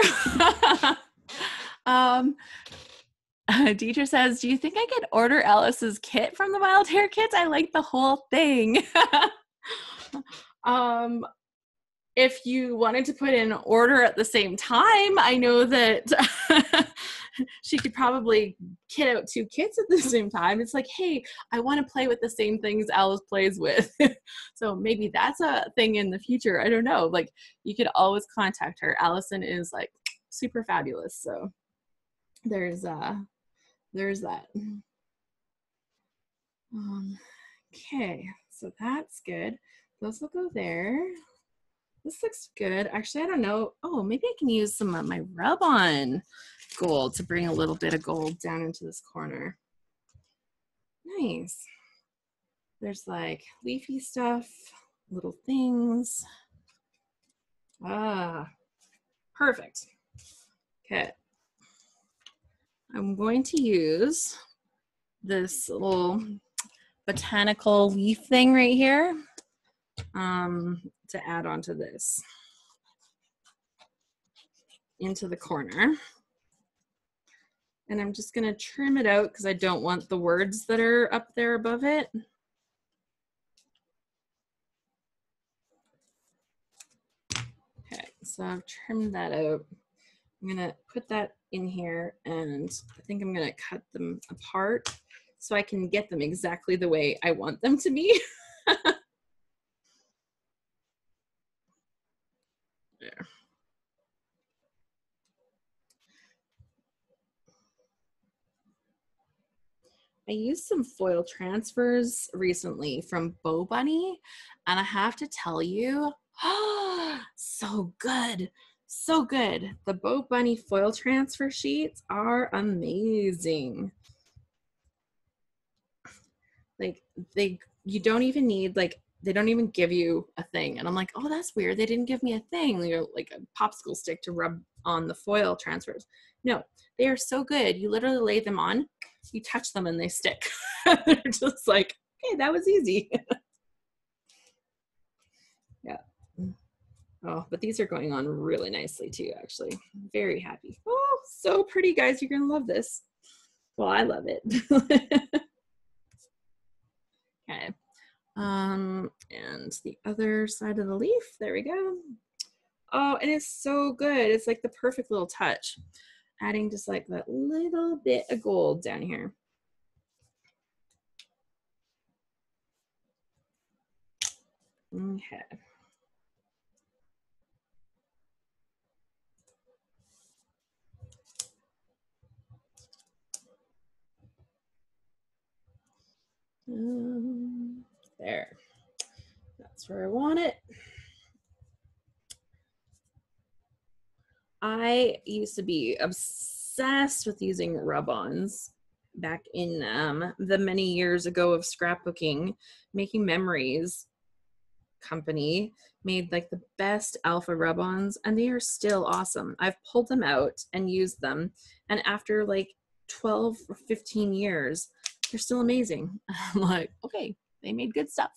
Deidre says, do you think I could order Alice's kit from the Wild Hair Kits? I like the whole thing. If you wanted to put in an order at the same time, I know that she could probably kit out 2 kits at the same time. It's like, hey, I want to play with the same things Alice plays with. So maybe that's a thing in the future. I don't know. Like, you could always contact her. Allison is like super fabulous. So there's that. Okay, so that's good. Those will go there. This looks good. Actually, I don't know. Oh, maybe I can use some of my Rub On gold to bring a little bit of gold down into this corner. Nice. There's like leafy stuff, little things. Ah, perfect. Okay. I'm going to use this little botanical leaf thing right here to add onto this into the corner. And I'm just going to trim it out because I don't want the words that are up there above it. Okay, so I've trimmed that out. I'm going to put that in here, and I think I'm going to cut them apart so I can get them exactly the way I want them to be. There. I used some foil transfers recently from Bow Bunny, and I have to tell you, so good. So good. The Bow Bunny foil transfer sheets are amazing. Like, you don't even need, like, they don't even give you a thing. And I'm like, oh, that's weird. They didn't give me a thing, you know, like a popsicle stick to rub on the foil transfers. No, they are so good. You literally lay them on, you touch them, and they stick. They're just like, okay, that was easy. Yeah. Oh, but these are going on really nicely too, actually. Very happy. Oh, so pretty, guys. You're going to love this. Well, I love it. Okay. And the other side of the leaf, there we go. Oh, and it's so good. It's like the perfect little touch. Adding just like that little bit of gold down here. Okay. There. That's where I want it. I used to be obsessed with using rub-ons back in the many years ago of scrapbooking. Making Memories company made like the best alpha rub-ons, and they are still awesome. I've pulled them out and used them, and after like 12 or 15 years, they're still amazing. I'm like, okay, they made good stuff.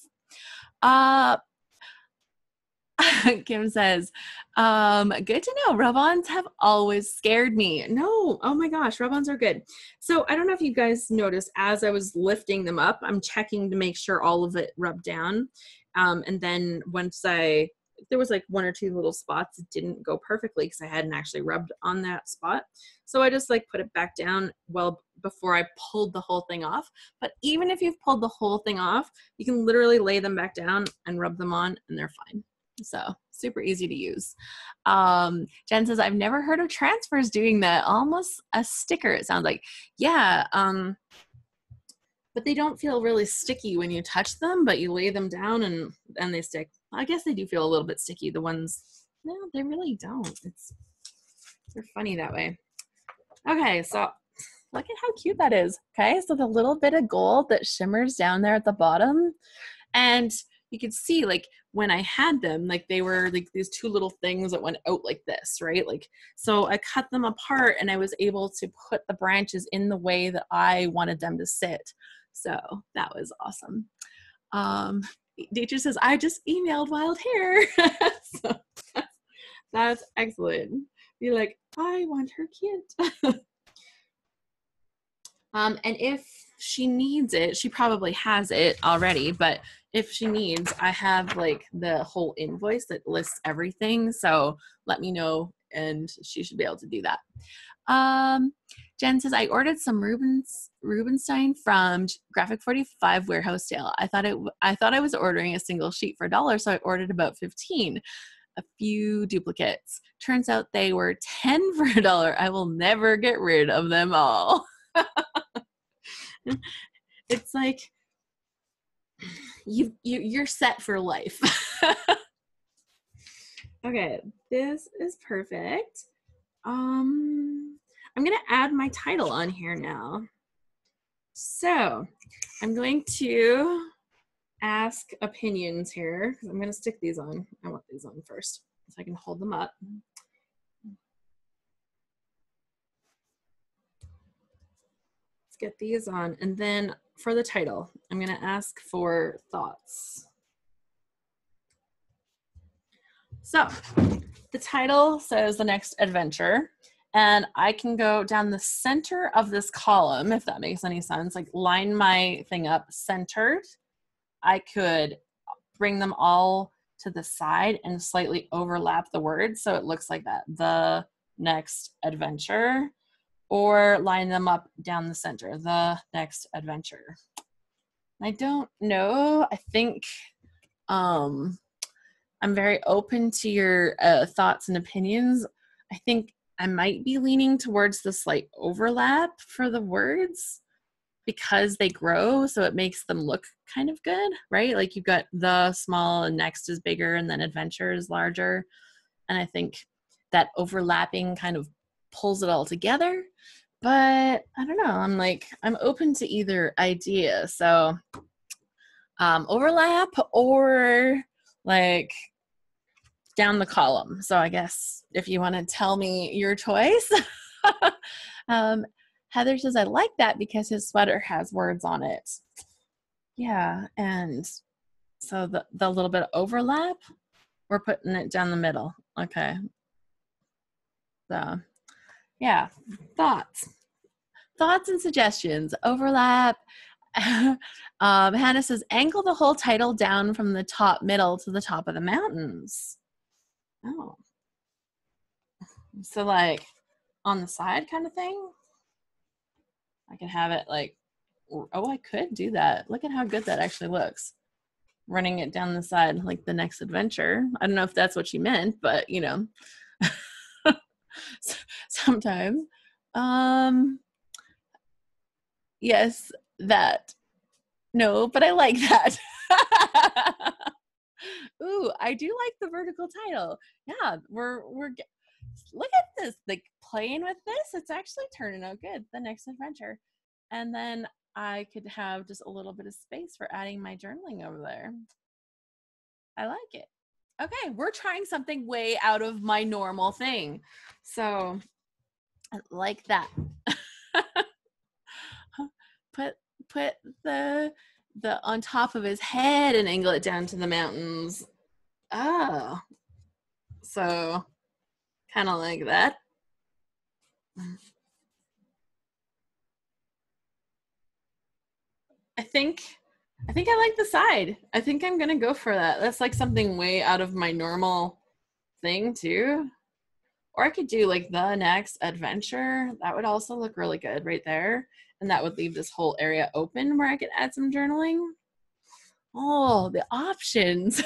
Kim says, good to know. Rub-ons have always scared me. No, oh my gosh, rub-ons are good. So I don't know if you guys noticed, as I was lifting them up, I'm checking to make sure all of it rubbed down. And then once there was like 1 or 2 little spots that didn't go perfectly because I hadn't actually rubbed on that spot. So I just like put it back down well before I pulled the whole thing off. But even if you've pulled the whole thing off, you can literally lay them back down and rub them on and they're fine. So super easy to use. Jen says, I've never heard of transfers doing that. Almost a sticker, it sounds like. Yeah, but they don't feel really sticky when you touch them, but you lay them down and they stick. I guess they do feel a little bit sticky. The ones, no, they really don't. They're funny that way. Okay, so look at how cute that is. Okay, so the little bit of gold that shimmers down there at the bottom, and you could see like when I had them, like they were like these 2 little things that went out like this, right? Like, so I cut them apart and I was able to put the branches in the way that I wanted them to sit. So that was awesome. Deidre says, I just emailed Wild Hair. So that's excellent. You're like, I want her kit. And if she needs it, she probably has it already, but if she needs, I have like the whole invoice that lists everything. So let me know and she should be able to do that. Jen says, I ordered some Rubenstein from Graphic 45 warehouse sale. I thought I was ordering a single sheet for $1, so I ordered about 15. A few duplicates. Turns out they were 10 for $1. I will never get rid of them all. It's like you're set for life. Okay, this is perfect. I'm gonna add my title on here now. So I'm going to ask opinions here because I'm gonna stick these on. I want these on first so I can hold them up. Let's get these on, and then for the title, I'm gonna ask for thoughts. So the title says The Next Adventure, and I can go down the center of this column, if that makes any sense, like line my thing up centered. I could bring them all to the side and slightly overlap the words so it looks like that, The Next Adventure, or line them up down the center, The Next Adventure. I don't know. I think I'm very open to your thoughts and opinions. I think I might be leaning towards the slight overlap for the words because they grow, so it makes them look kind of good, right? Like you've got the small and next is bigger and then adventure is larger. And I think that overlapping kind of pulls it all together. But I don't know, I'm open to either idea. So overlap or like down the column. So I guess if you want to tell me your choice. Heather says, I like that because his sweater has words on it. Yeah, and so the little bit of overlap, we're putting it down the middle. Okay. So yeah, thoughts and suggestions. Overlap. Hannah says, angle the whole title down from the top middle to the top of the mountains. Oh. So like on the side kind of thing? I can have it like, oh, I could do that. Look at how good that actually looks. Running it down the side like The Next Adventure. I don't know if that's what you meant, but you know, sometimes. Yes, that. No, but I like that. Ooh, I do like the vertical title. Yeah, we're look at this, like playing with this. It's actually turning out good. The Next Adventure. And then I could have just a little bit of space for adding my journaling over there. I like it. Okay, we're trying something way out of my normal thing. So I like that. Put the on top of his head and angle it down to the mountains. Oh. So kind of like that. I think I like the side. I think I'm gonna go for that. That's like something way out of my normal thing too. Or I could do like The Next Adventure. That would also look really good right there. And that would leave this whole area open where I could add some journaling. Oh, the options.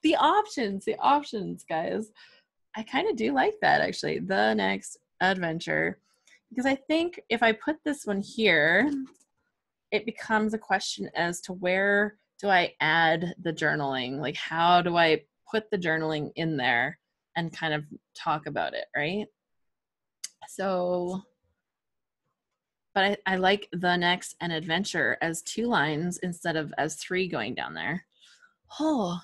the options, guys. I kind of do like that actually. The Next Adventure. Because I think if I put this one here, it becomes a question as to where do I add the journaling? Like how do I put the journaling in there and kind of talk about it, right? So, but I like The Next and Adventure as 2 lines instead of as 3 going down there. Oh,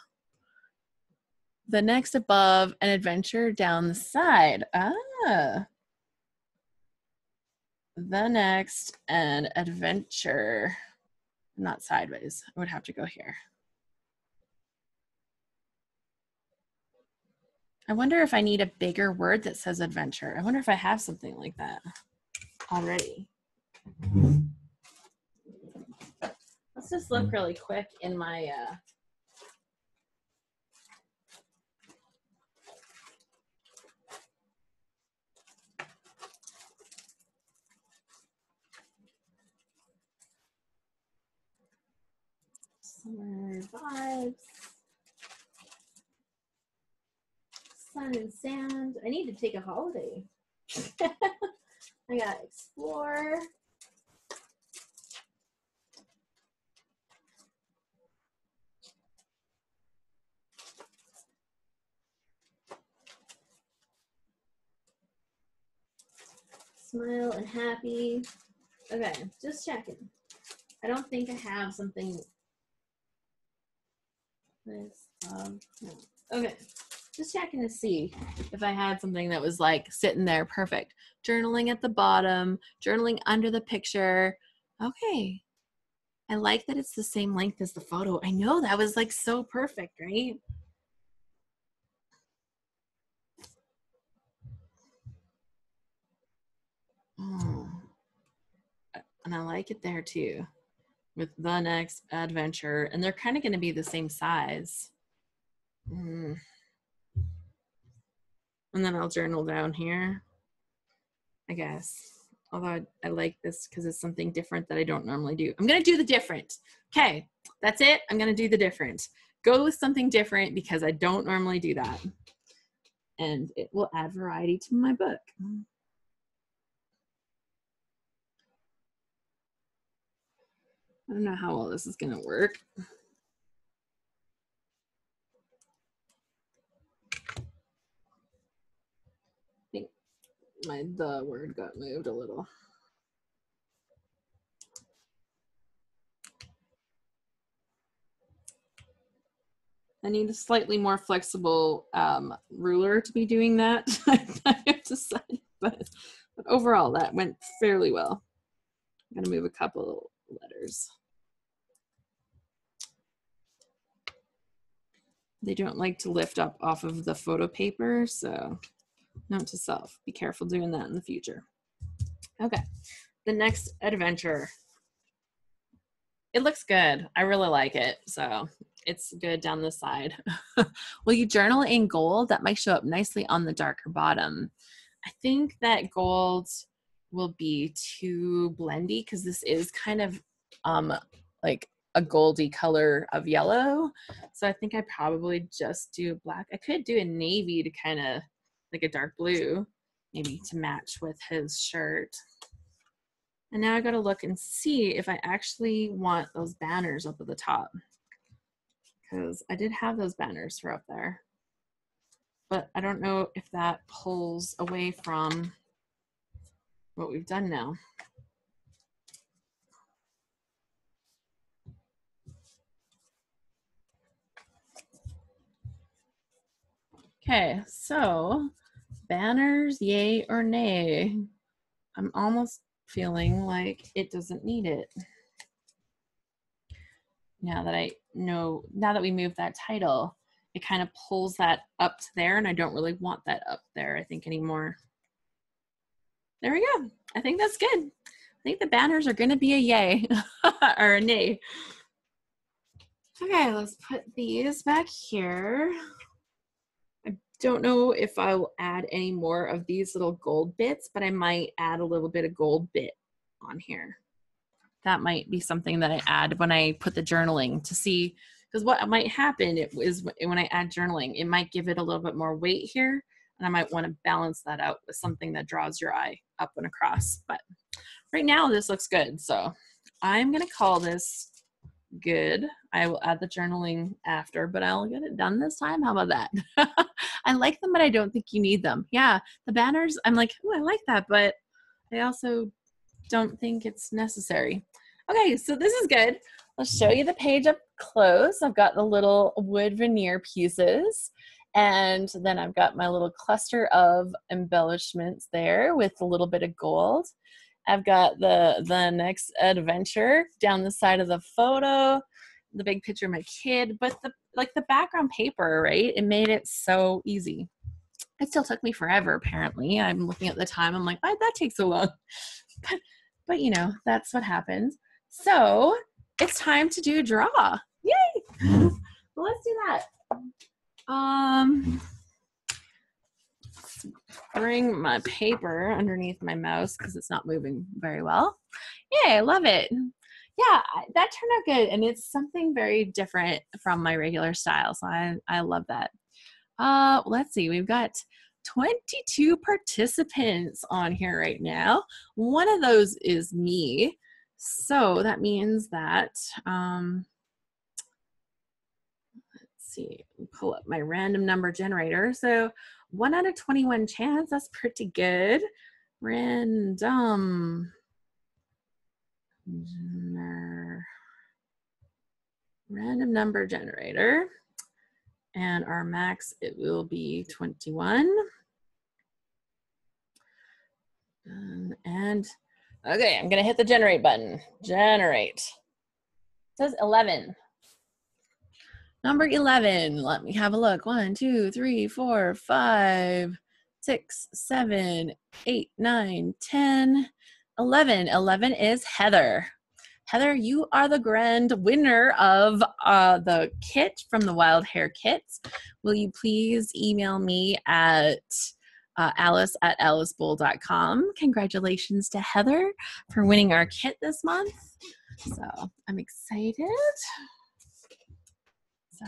The Next above and Adventure down the side. Ah. The Next and Adventure. Not sideways. I would have to go here. I wonder if I need a bigger word that says adventure. I wonder if I have something like that already. Let's just look really quick in my Summer vibes. Sun and sand. I need to take a holiday. I got explore. Smile and happy. Okay, just checking. I don't think I have something. No. Okay, just checking to see if I had something that was like sitting there perfect. Journaling at the bottom, journaling under the picture. Okay, I like that it's the same length as the photo. I know, that was like so perfect, right? Oh. And I like it there too, with the next adventure. And they're kind of going to be the same size. And then I'll journal down here, I guess. Although I like this because it's something different that I don't normally do. I'm going to do the different. Okay, that's it. I'm going to do the different. Go with something different because I don't normally do that. And it will add variety to my book. I don't know how well this is going to work. I think the word got moved a little. I need a slightly more flexible ruler to be doing that. I have decided, but overall that went fairly well. I'm gonna move a couple letters. They don't like to lift up off of the photo paper, so note to self, be careful doing that in the future. Okay, the next adventure. It looks good. I really like it, so it's good down the side. Will you journal in gold? That might show up nicely on the darker bottom. I think that gold will be too blendy because this is kind of like a goldy color of yellow. So I think I probably just do black. I could do a navy to kind of like a dark blue, maybe to match with his shirt. And now I got to look and see if I actually want those banners up at the top, because I did have those banners for up there, but I don't know if that pulls away from what we've done now. Okay, so banners, yay or nay? I'm almost feeling like it doesn't need it. Now that we moved that title, it kind of pulls that up to there, and I don't really want that up there, I think, anymore. There we go. I think that's good. I think the banners are going to be a yay or a nay. Okay, let's put these back here. I don't know if I'll add any more of these little gold bits, but I might add a little bit of gold bit on here. That might be something that I add when I put the journaling to see, because what might happen is when I add journaling, it might give it a little bit more weight here, and I might want to balance that out with something that draws your eye up and across. But right now this looks good, so I'm going to call this good. I will add the journaling after, but I'll get it done this time. How about that? I like them, but I don't think you need them. Yeah, the banners, I'm like, oh, I like that, but I also don't think it's necessary. Okay, so this is good. I'll show you the page up close. I've got the little wood veneer pieces, and then I've got my little cluster of embellishments there with a little bit of gold. I've got the next adventure down the side of the photo, the big picture of my kid, but the background paper, right? It made it so easy. It still took me forever, apparently. I'm looking at the time. I'm like, why'd that take so long? But you know, that's what happens. So it's time to do a draw. Yay! Well, let's do that. Bring my paper underneath my mouse because it's not moving very well. Yay, I love it. Yeah, that turned out good. And it's something very different from my regular style. So I love that. Let's see, we've got 22 participants on here right now. One of those is me. So that means that, let's see, pull up my random number generator. So 1 out of 21 chance, that's pretty good. Random number generator. And our max, it will be 21. And okay, I'm gonna hit the generate button. Generate. It says 11. Number 11, let me have a look. 1, 2, 3, 4, 5, 6, 7, 8, 9, 10, 11. 11 is Heather. Heather, you are the grand winner of the kit from the Wild Hair Kits. Will you please email me at alice@alicebowl.com. Congratulations to Heather for winning our kit this month. So I'm excited. So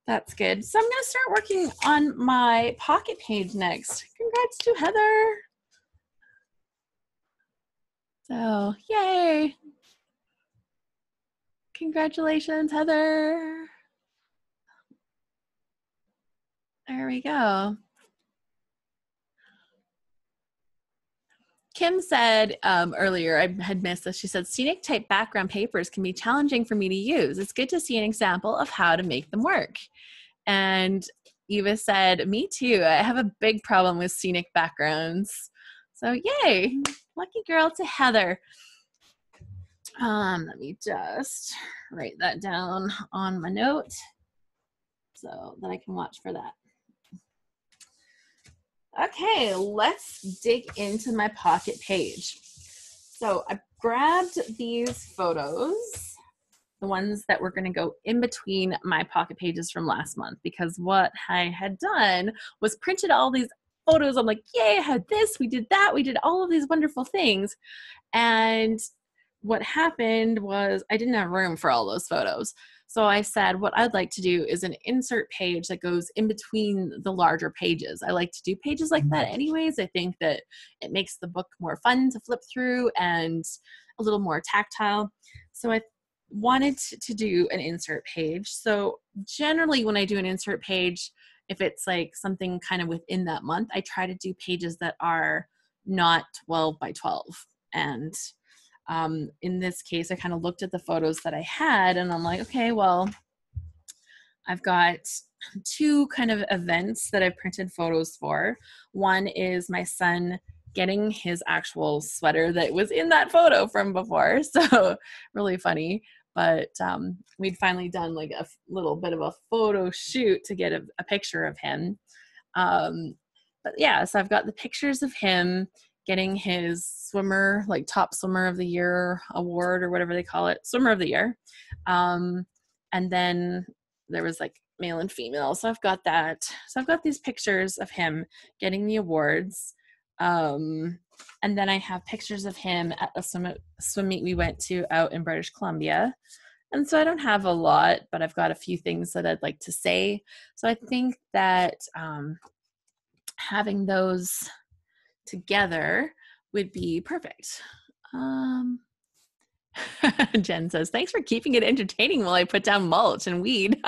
that's good. So I'm going to start working on my pocket page next. Congrats to Heather. So yay. Congratulations, Heather. There we go. Kim said earlier, I had missed this, she said, scenic type background papers can be challenging for me to use. It's good to see an example of how to make them work. And Eva said, me too. I have a big problem with scenic backgrounds. So yay, lucky girl to Heather. Let me just write that down on my note so that I can watch for that. Okay, let's dig into my pocket page. So I grabbed these photos, the ones that were going to go in between my pocket pages from last month, because what I had done was printed all these photos. I'm like, yay, I had this, we did that, we did all of these wonderful things. And what happened was I didn't have room for all those photos. So I said, what I'd like to do is an insert page that goes in between the larger pages. I like to do pages like that anyways. I think that it makes the book more fun to flip through and a little more tactile. So I wanted to do an insert page. So generally when I do an insert page, if it's like something kind of within that month, I try to do pages that are not 12 by 12. And in this case, I kind of looked at the photos that I had and I'm like, okay, well, I've got 2 kind of events that I've printed photos for. One is my son getting his actual sweater that was in that photo from before. So really funny. But we'd finally done like a little bit of a photo shoot to get a picture of him. But yeah, so I've got the pictures of him getting his swimmer, like top swimmer of the year award or whatever they call it, swimmer of the year. And then there was like male and female. So I've got that. So I've got these pictures of him getting the awards. And then I have pictures of him at a swim meet we went to out in British Columbia. And so I don't have a lot, but I've got a few things that I'd like to say. So I think that having those together would be perfect. Jen says, thanks for keeping it entertaining while I put down mulch and weed.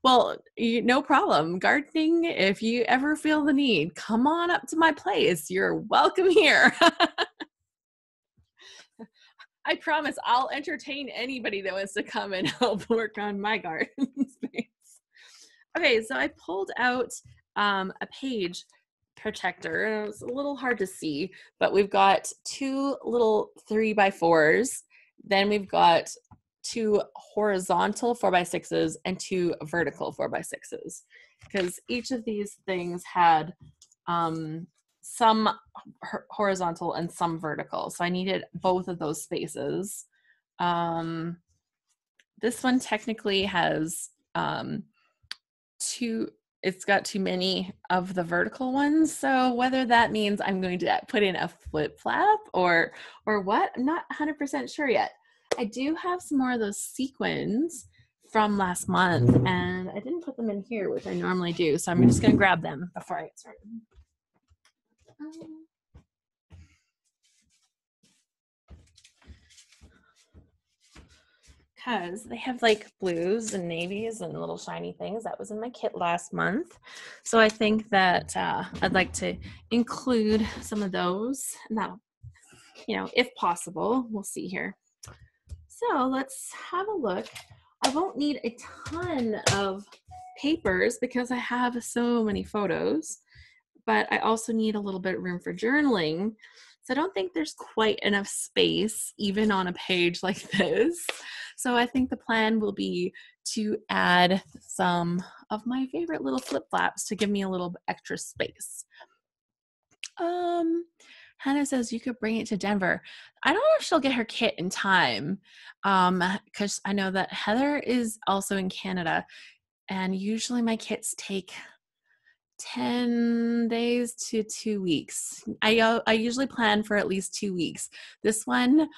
Well, no problem. Gardening, if you ever feel the need, come on up to my place. You're welcome here. I promise I'll entertain anybody that wants to come and help work on my garden space. Okay, so I pulled out a page protector. It's a little hard to see, but we've got 2 little 3x4s. Then we've got 2 horizontal 4x6s and 2 vertical 4x6s, because each of these things had some horizontal and some vertical. So I needed both of those spaces. This one technically has 2 it's got too many of the vertical ones. So whether that means I'm going to put in a flip flap or what, I'm not 100% sure yet. I do have some more of those sequins from last month, and I didn't put them in here, which I normally do. So I'm just going to grab them before I get started. Because they have like blues and navies and little shiny things. That was in my kit last month. So I think that I'd like to include some of those. Now, you know, if possible, we'll see here. So let's have a look. I won't need a ton of papers because I have so many photos, but I also need a little bit of room for journaling. So I don't think there's quite enough space even on a page like this. So I think the plan will be to add some of my favorite little flip flaps to give me a little extra space. Hannah says you could bring it to Denver. I don't know if she'll get her kit in time, because I know that Heather is also in Canada, and usually my kits take 10 days to 2 weeks. I usually plan for at least 2 weeks. This one,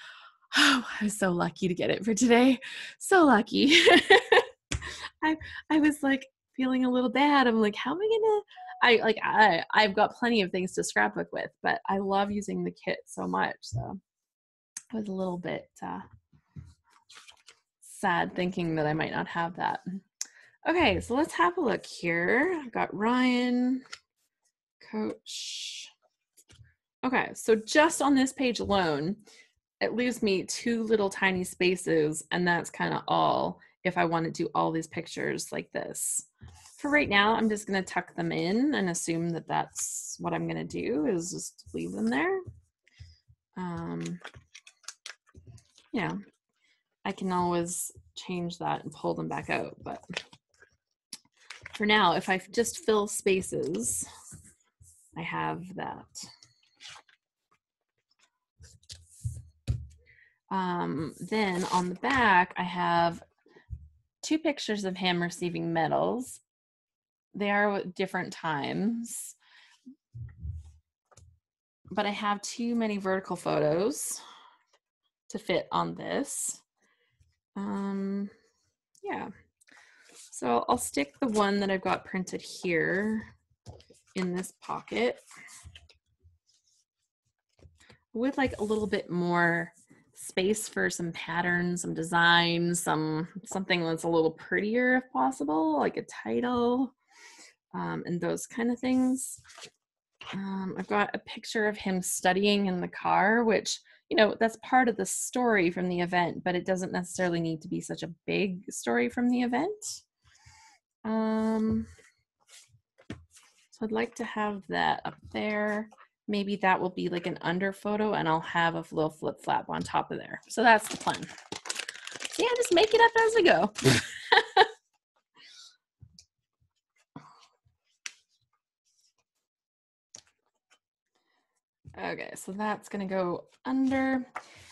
oh, I was so lucky to get it for today. So lucky. I was like feeling a little bad. I'm like, how am I gonna? I've got plenty of things to scrapbook with, but I love using the kit so much. So I was a little bit sad thinking that I might not have that. Okay, so let's have a look here. I've got Ryan, Coach. Okay, so just on this page alone, it leaves me 2 little tiny spaces, and that's kind of all if I want to do all these pictures like this. For right now, I'm just going to tuck them in and assume that that's what I'm going to do, is just leave them there. Yeah, I can always change that and pull them back out, but for now, if I just fill spaces, I have that. Then on the back, I have 2 pictures of him receiving medals. They are at different times, but I have too many vertical photos to fit on this. Yeah, so I'll stick the one that I've got printed here in this pocket with like a little bit more space for some patterns, some designs, something that's a little prettier if possible, like a title, and those kind of things. I've got a picture of him studying in the car, which, you know, that's part of the story from the event, but it doesn't necessarily need to be such a big story from the event. So I'd like to have that up there. Maybe that will be like an under photo, and I'll have a little flip flap on top of there. So that's the plan. So yeah, just make it up as we go. Okay, so that's gonna go under,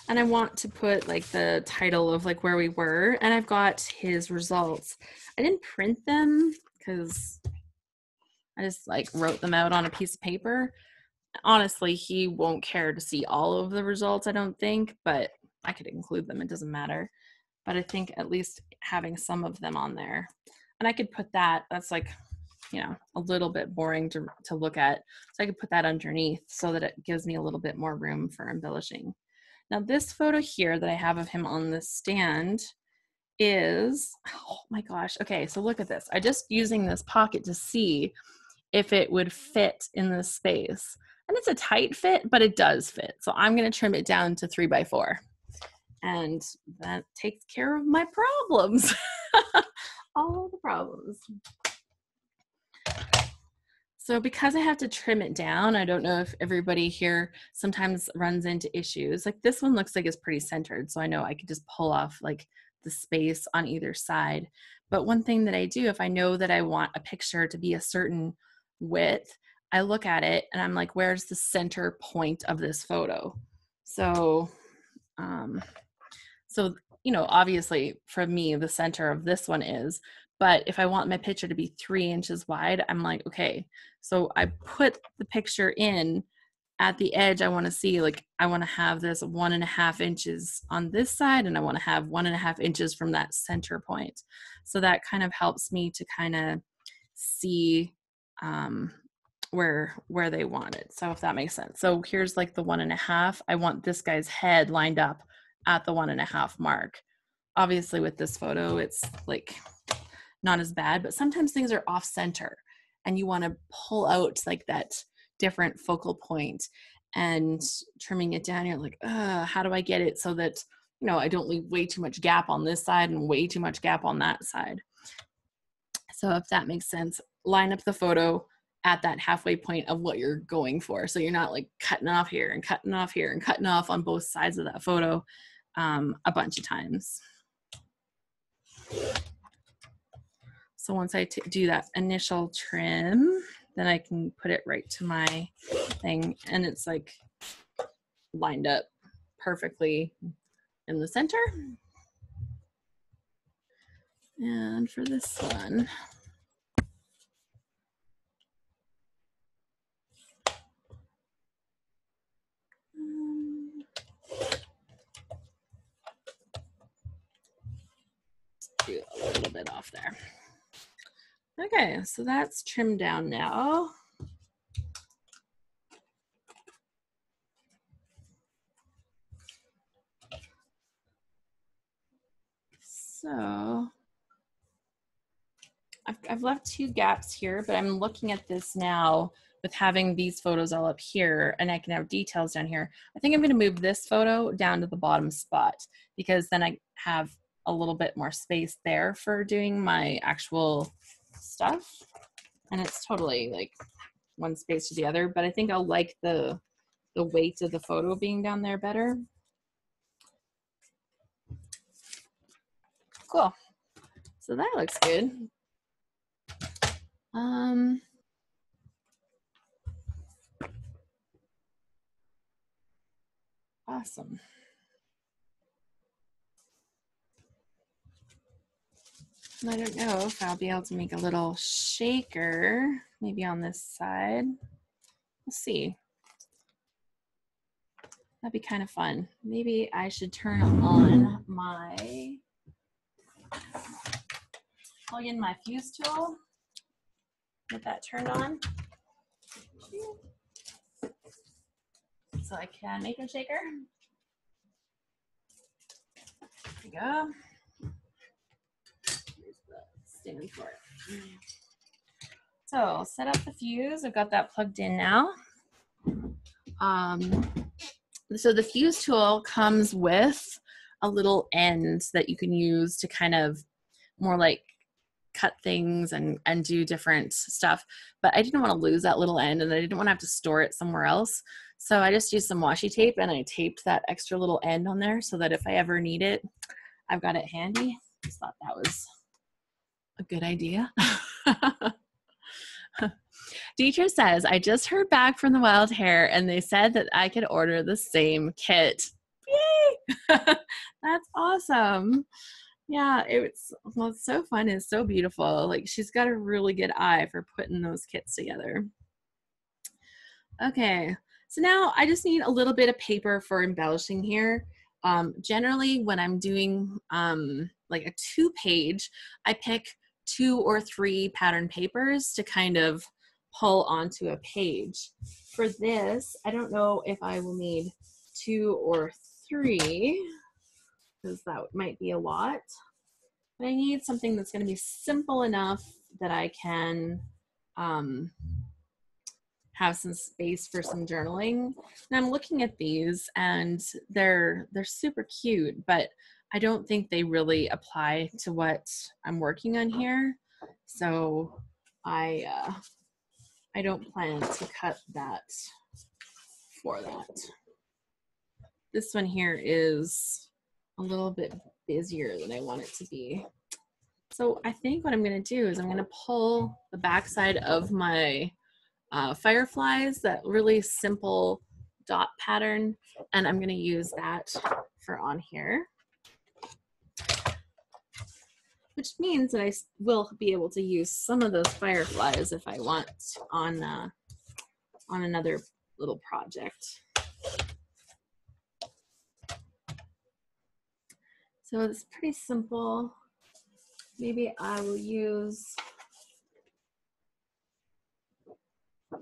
and I want to put like the title of like where we were, and I've got his results. I didn't print them because I just like wrote them out on a piece of paper. Honestly, he won't care to see all of the results, I don't think, but I could include them, it doesn't matter. But I think at least having some of them on there, and I could put that's like, you know, a little bit boring to look at. So I could put that underneath so that it gives me a little bit more room for embellishing. Now this photo here that I have of him on this stand is, oh my gosh. Okay, so look at this. I just using this pocket to see if it would fit in this space. And it's a tight fit, but it does fit. So I'm gonna trim it down to 3x4. And that takes care of my problems. All the problems. So because I have to trim it down, I don't know if everybody here sometimes runs into issues. Like this one looks like it's pretty centered, so I know I could just pull off like the space on either side. But one thing that I do, if I know that I want a picture to be a certain width, I look at it and I'm like, where's the center point of this photo? So, you know, obviously for me, the center of this one is, But if I want my picture to be 3 inches wide, I'm like, okay, so I put the picture in at the edge. I want to see, like, I want to have this 1.5 inches on this side, and I want to have 1.5 inches from that center point. So that kind of helps me to kind of see where they want it. So if that makes sense. So here's like the 1.5. I want this guy's head lined up at the 1.5 mark. Obviously with this photo, it's like not as bad, but sometimes things are off center and you want to pull out like that different focal point, and trimming it down, you're like, how do I get it so that, you know, I don't leave way too much gap on this side and way too much gap on that side. So if that makes sense, line up the photo at that halfway point of what you're going for. So you're not like cutting off here and cutting off here and cutting off on both sides of that photo a bunch of times. So once I do that initial trim, then I can put it right to my thing, and it's like lined up perfectly in the center. And for this one, do a little bit off there. Okay, so that's trimmed down now. So I've left 2 gaps here, but I'm looking at this now with having these photos all up here, and I can have details down here. I think I'm going to move this photo down to the bottom spot, because then I have a little bit more space there for doing my actual stuff. And it's totally like one space to the other, but I think I'll like the weight of the photo being down there better. Cool. So that looks good. Awesome. I don't know if I'll be able to make a little shaker, maybe on this side. We'll see. That'd be kind of fun. Maybe I should turn on my, plug in my fuse tool, get that turned on, so I can make a shaker. There we go. Here's the stand for it. So set up the fuse. I've got that plugged in now. So the fuse tool comes with a little end that you can use to kind of more like cut things and do different stuff. But I didn't want to lose that little end, and I didn't want to have to store it somewhere else. So I just used some washi tape, and I taped that extra little end on there so that if I ever need it, I've got it handy. Just thought that was a good idea. Deidre says, I just heard back from the Wild Hair and they said that I could order the same kit. Yay! That's awesome. Yeah, it's so fun. It's so beautiful. Like, she's got a really good eye for putting those kits together. Okay, so now I just need a little bit of paper for embellishing here. Generally, when I'm doing like a 2-page, I pick 2 or 3 pattern papers to kind of pull onto a page. For this, I don't know if I will need 2 or 3, because that might be a lot. But I need something that's going to be simple enough that I can have some space for some journaling. And I'm looking at these, and they're super cute, but I don't think they really apply to what I'm working on here. So I don't plan to cut that for that. This one here is a little bit busier than I want it to be. So I think what I'm going to do is I'm going to pull the backside of my fireflies, that really simple dot pattern, and I'm going to use that for on here. which means that I will be able to use some of those fireflies if I want on another little project. So it's pretty simple. Maybe I will use a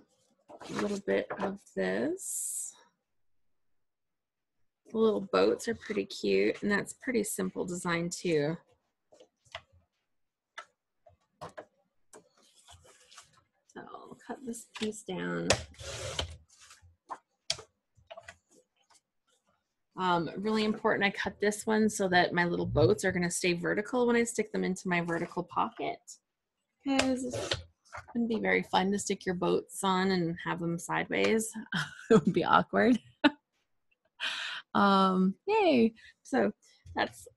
little bit of this. The little boats are pretty cute, and that's pretty simple design too. So I'll cut this piece down. Really important, I cut this one so that my little boats are gonna stay vertical when I stick them into my vertical pocket, because it wouldn't be very fun to stick your boats on and have them sideways. It would be awkward. Yay. So that's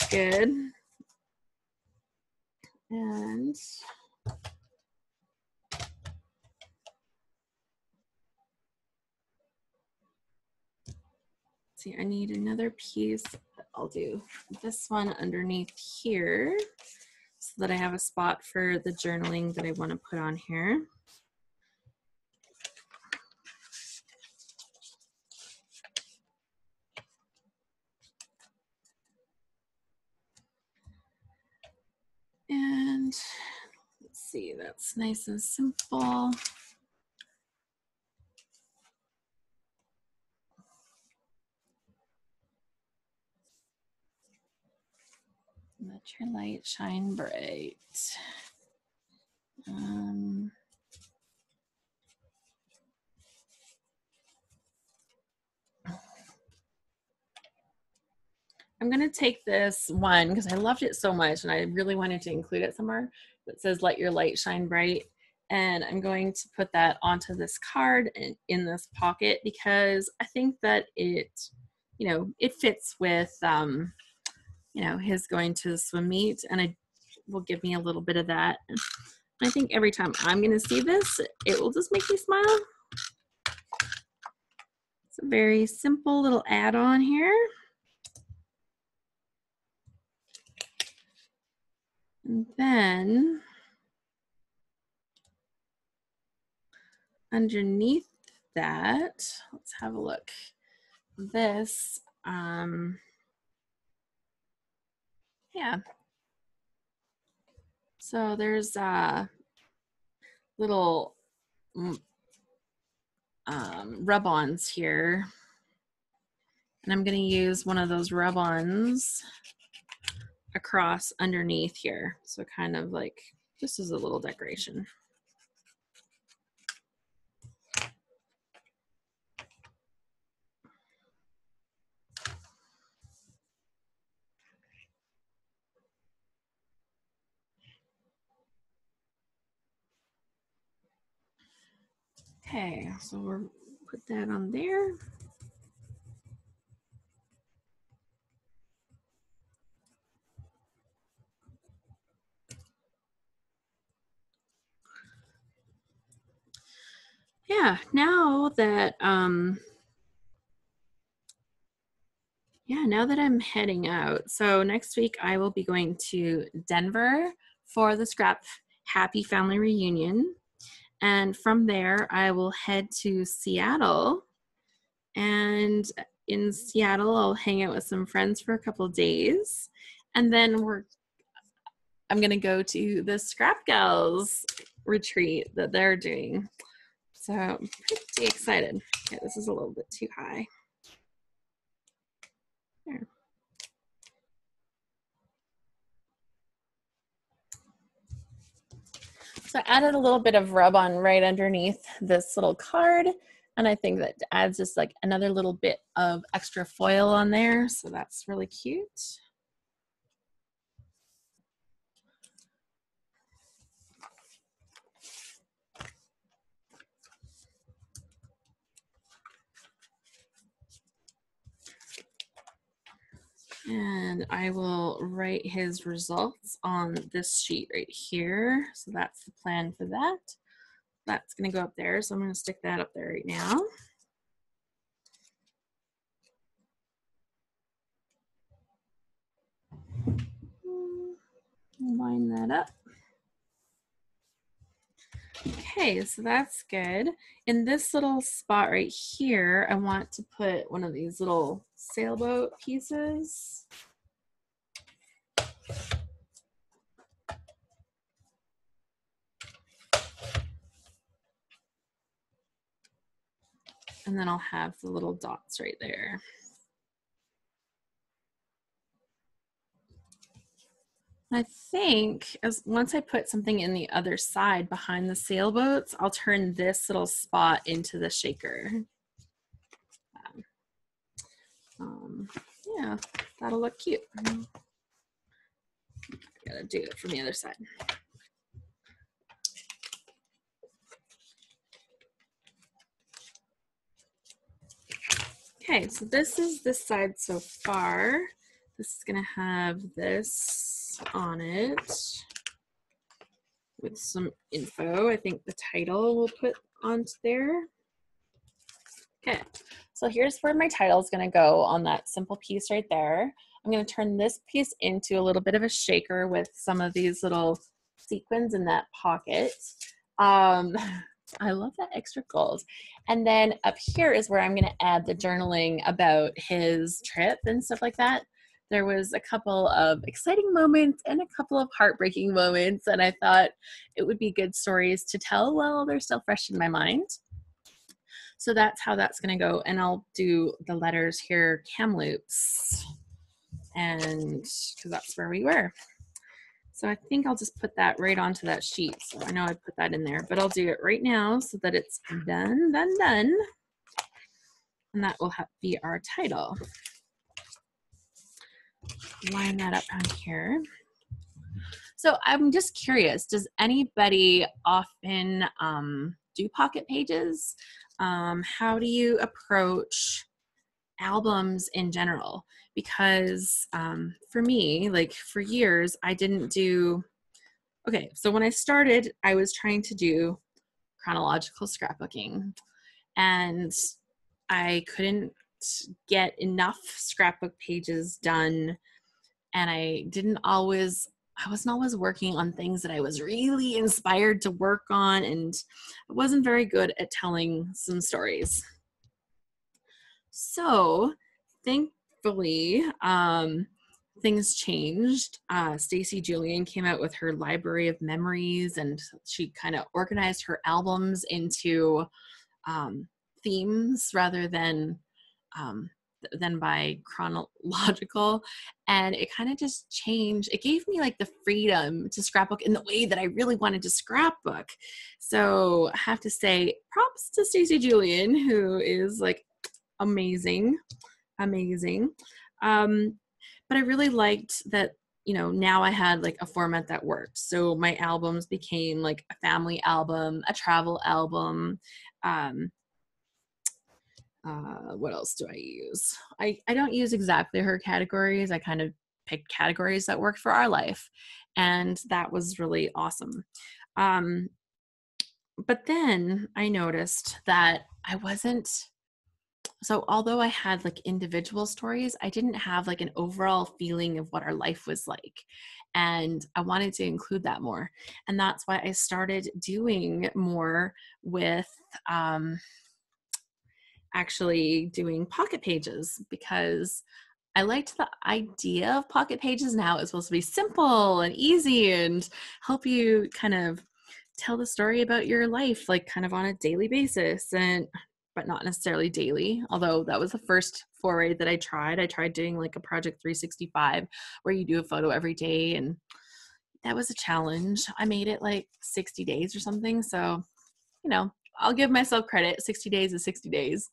good. And see, I need another piece. I'll do this one underneath here so that I have a spot for the journaling that I want to put on here. And let's see, that's nice and simple. Let your light shine bright. I'm gonna take this one because I loved it so much and I really wanted to include it somewhere. It says "Let your light shine bright," and I'm going to put that onto this card and in this pocket because I think that it, you know, it fits with, you know, his going to the swim meet, and it will give me a little bit of that. I think every time I'm gonna see this, it will just make me smile. It's a very simple little add-on here. And then underneath that, let's have a look. This, yeah. So there's little rub-ons here. And I'm gonna use one of those rub-ons across underneath here. So kind of like, this is a little decoration. Okay, so we'll put that on there. Yeah, now that now that I'm heading out, so next week I will be going to Denver for the ScrapHappy family reunion. And from there, I will head to Seattle. And in Seattle, I'll hang out with some friends for a couple of days. And then I'm gonna go to the Scrap Gals retreat that they're doing. So I'm pretty excited. Okay, this is a little bit too high. There. So I added a little bit of rub-on right underneath this little card, and I think that adds just like another little bit of extra foil on there, so that's really cute. And I will write his results on this sheet right here. So that's the plan for that. That's gonna go up there, so I'm gonna stick that up there right now. line that up. Okay, so that's good. In this little spot right here, I want to put one of these little sailboat pieces. And then I'll have the little dots right there. I think once I put something in the other side behind the sailboats, I'll turn this little spot into the shaker. Yeah, that'll look cute. I gotta do it from the other side. Okay, so this is this side so far. This is gonna have this on it with some info. I think the title we'll put onto there. Okay, so here's where my title is gonna go on that simple piece right there. I'm gonna turn this piece into a little bit of a shaker with some of these little sequins in that pocket. I love that extra gold. And then up here is where I'm going to add the journaling about his trip and stuff like that. There was a couple of exciting moments and a couple of heartbreaking moments, and I thought it would be good stories to tell while they're still fresh in my mind. So that's how that's going to go. And I'll do the letters here, Kamloops, and because that's where we were. So I think I'll just put that right onto that sheet. So I know I put that in there, but I'll do it right now so that it's done. And that will be our title. Line that up on here. So I'm just curious, does anybody often do pocket pages? How do you approach albums in general? Because for me, like for years, I didn't do, okay, so when I started, I was trying to do chronological scrapbooking, and I couldn't get enough scrapbook pages done, and I wasn't always working on things that I was really inspired to work on, and I wasn't very good at telling some stories. So thankfully, things changed. Stacy Julian came out with her library of memories, and she kind of organized her albums into themes rather than by chronological, and it kind of just changed. It gave me like the freedom to scrapbook in the way that I really wanted to scrapbook. So I have to say props to Stacy Julian, who is like amazing. But I really liked that, you know, now I had like a format that worked. So my albums became like a family album, a travel album. What else do I use? I don't use exactly her categories. I kind of picked categories that worked for our life, and that was really awesome. But then I noticed that so although I had like individual stories, I didn't have like an overall feeling of what our life was like. And I wanted to include that more. And that's why I started doing more with actually doing pocket pages, because I liked the idea of pocket pages. Now it's supposed to be simple and easy and help you kind of tell the story about your life, like kind of on a daily basis, but not necessarily daily. Although that was the first foray that I tried doing like a project 365 where you do a photo every day, and that was a challenge. I made it like 60 days or something. So, you know, I'll give myself credit. 60 days is 60 days.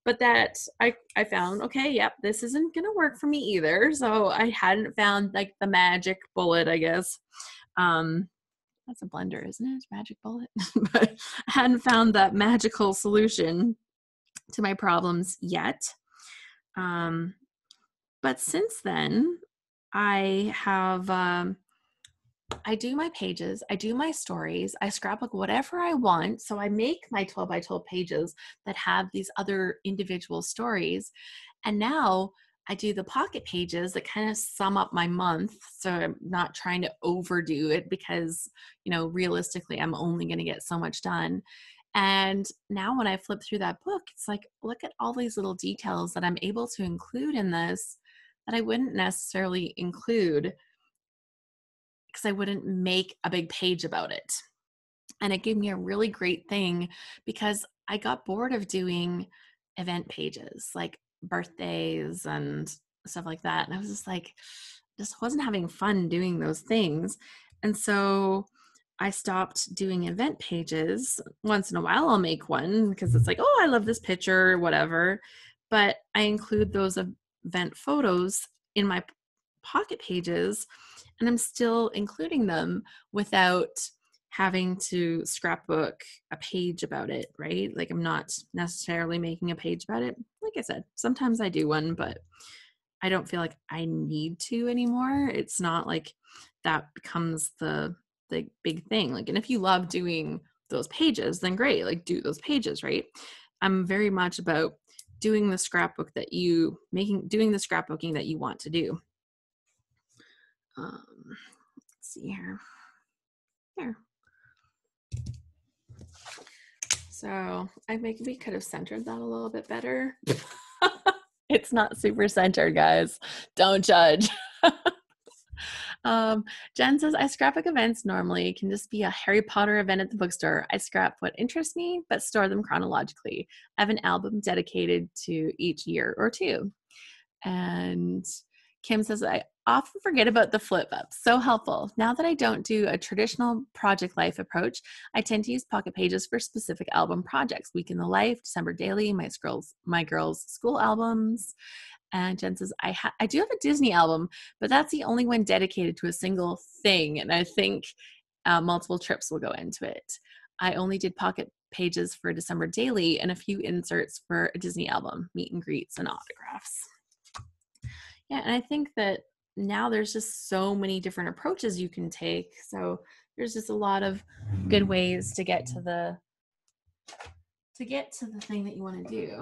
But that I found, okay, yep, this isn't going to work for me either. So I hadn't found like the magic bullet, I guess. That's a blender, isn't it? Magic bullet. But I hadn't found that magical solution to my problems yet. But since then, I have I do my pages, I do my stories, I scrapbook whatever I want. So I make my 12 by 12 pages that have these other individual stories. And now I do the pocket pages that kind of sum up my month. So I'm not trying to overdo it because, you know, realistically, I'm only going to get so much done. And now when I flip through that book, it's like, look at all these little details that I'm able to include in this that I wouldn't necessarily include because I wouldn't make a big page about it. And it gave me a really great thing because I got bored of doing event pages like birthdays and stuff like that. And I was just like, just wasn't having fun doing those things. And so I stopped doing event pages. Once in a while, I'll make one because it's like, oh, I love this picture, whatever. But I include those event photos in my pocket pages, and I'm still including them without having to scrapbook a page about it, right? Like I'm not necessarily making a page about it. Like I said, sometimes I do one, but I don't feel like I need to anymore. It's not like that becomes the big thing. Like, and if you love doing those pages, then great, like do those pages, right? I'm very much about doing the scrapbook that doing the scrapbooking that you want to do. Let's see here. There. So we could have centered that a little bit better. It's not super centered, guys. Don't judge. Jen says, I scrapbook events normally. It can just be a Harry Potter event at the bookstore. I scrap what interests me, but store them chronologically. I have an album dedicated to each year or two. And Kim says, I often forget about the flip up. So helpful. Now that I don't do a traditional project life approach, I tend to use pocket pages for specific album projects. Week in the Life, December Daily, my girls' school albums. And Jen says, I do have a Disney album, but that's the only one dedicated to a single thing. And I think multiple trips will go into it. I only did pocket pages for December Daily and a few inserts for a Disney album, meet and greets and autographs. Yeah, and I think that now there's just so many different approaches you can take. So there's just a lot of good ways to get to the thing that you want to do.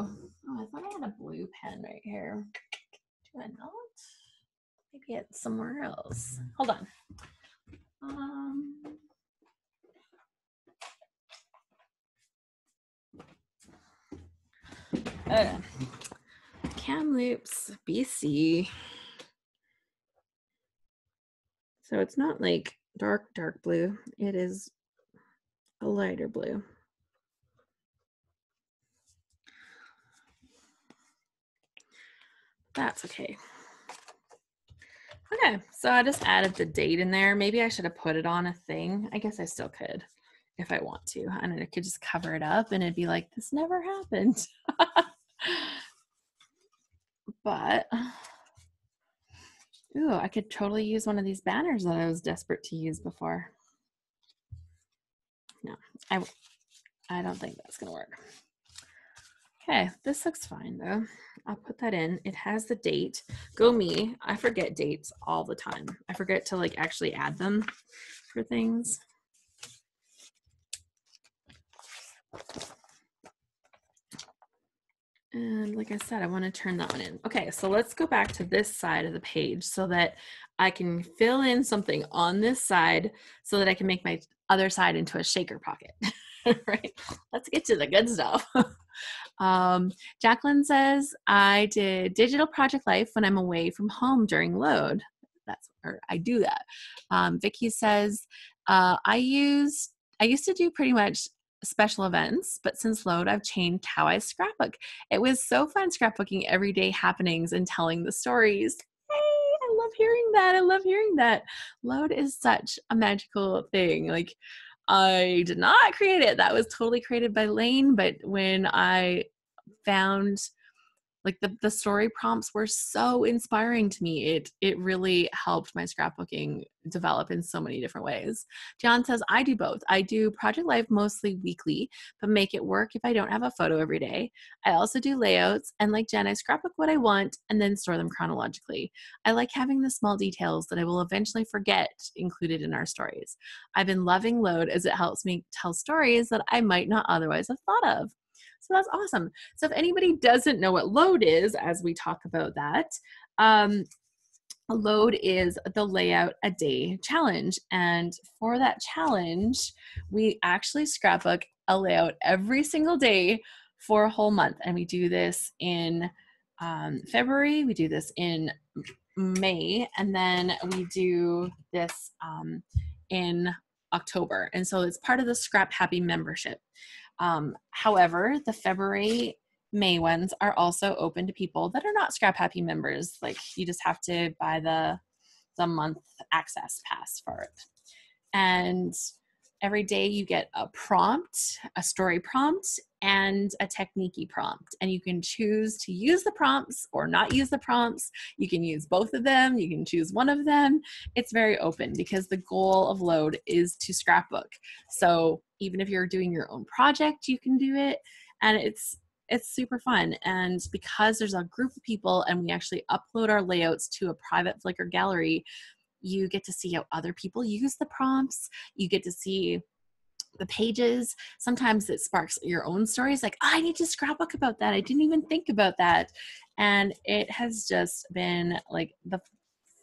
Oh, I thought I had a blue pen right here. Do I not? Maybe it's somewhere else. Hold on. Kamloops, BC. So it's not like dark blue. It is a lighter blue. That's okay. Okay, so I just added the date in there. Maybe I should have put it on a thing. I guess I still could if I want to. And I could just cover it up and it'd be like, this never happened. But, ooh, I could totally use one of these banners that I was desperate to use before. No, I don't think that's gonna work. Okay, this looks fine though. I'll put that in. It has the date. Go me. I forget dates all the time. I forget to like actually add them for things. And like I said, I want to turn that one in. Okay, so let's go back to this side of the page so that I can fill in something on this side so that I can make my other side into a shaker pocket. Right? Let's get to the good stuff. Jacqueline says, I did digital project life when I'm away from home during load. I do that. Vicky says, I used to do pretty much special events, but since load, I've changed how I scrapbook. It was so fun scrapbooking everyday happenings and telling the stories. Hey, I love hearing that. Load is such a magical thing. Like, I did not create it. That was totally created by Lane. But when I found like the story prompts were so inspiring to me, it really helped my scrapbooking develop in so many different ways. John says, I do both. I do project life mostly weekly, but make it work if I don't have a photo every day. I also do layouts, and like Jen, I scrapbook what I want and then store them chronologically. I like having the small details that I will eventually forget included in our stories. I've been loving Load as it helps me tell stories that I might not otherwise have thought of. So that's awesome. So if anybody doesn't know what load is, as we talk about that, a load is the layout a day challenge. And for that challenge, we actually scrapbook a layout every single day for a whole month. And we do this in February, we do this in May, and then we do this in October. And so it's part of the ScrapHappy membership. However, the February, May ones are also open to people that are not ScrapHappy members. Like you just have to buy the month access pass for it. And every day you get a prompt, a story prompt, and a technique prompt. And you can choose to use the prompts or not use the prompts. You can use both of them. You can choose one of them. It's very open because the goal of load is to scrapbook. So even if you're doing your own project, you can do it. And it's super fun. And because there's a group of people and we actually upload our layouts to a private Flickr gallery, you get to see how other people use the prompts. You get to see the pages. Sometimes it sparks your own stories like, oh, I need to scrapbook about that. I didn't even think about that. And it has just been like the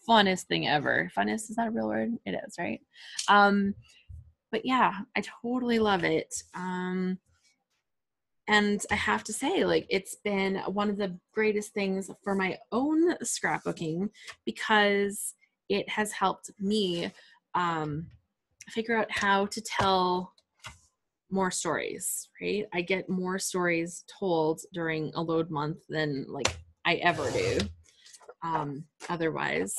funnest thing ever. Funnest, is that a real word? It is, right? But yeah, I totally love it. And I have to say, like, it's been one of the greatest things for my own scrapbooking because it has helped me figure out how to tell more stories, right? I get more stories told during a load month than like I ever do. Otherwise,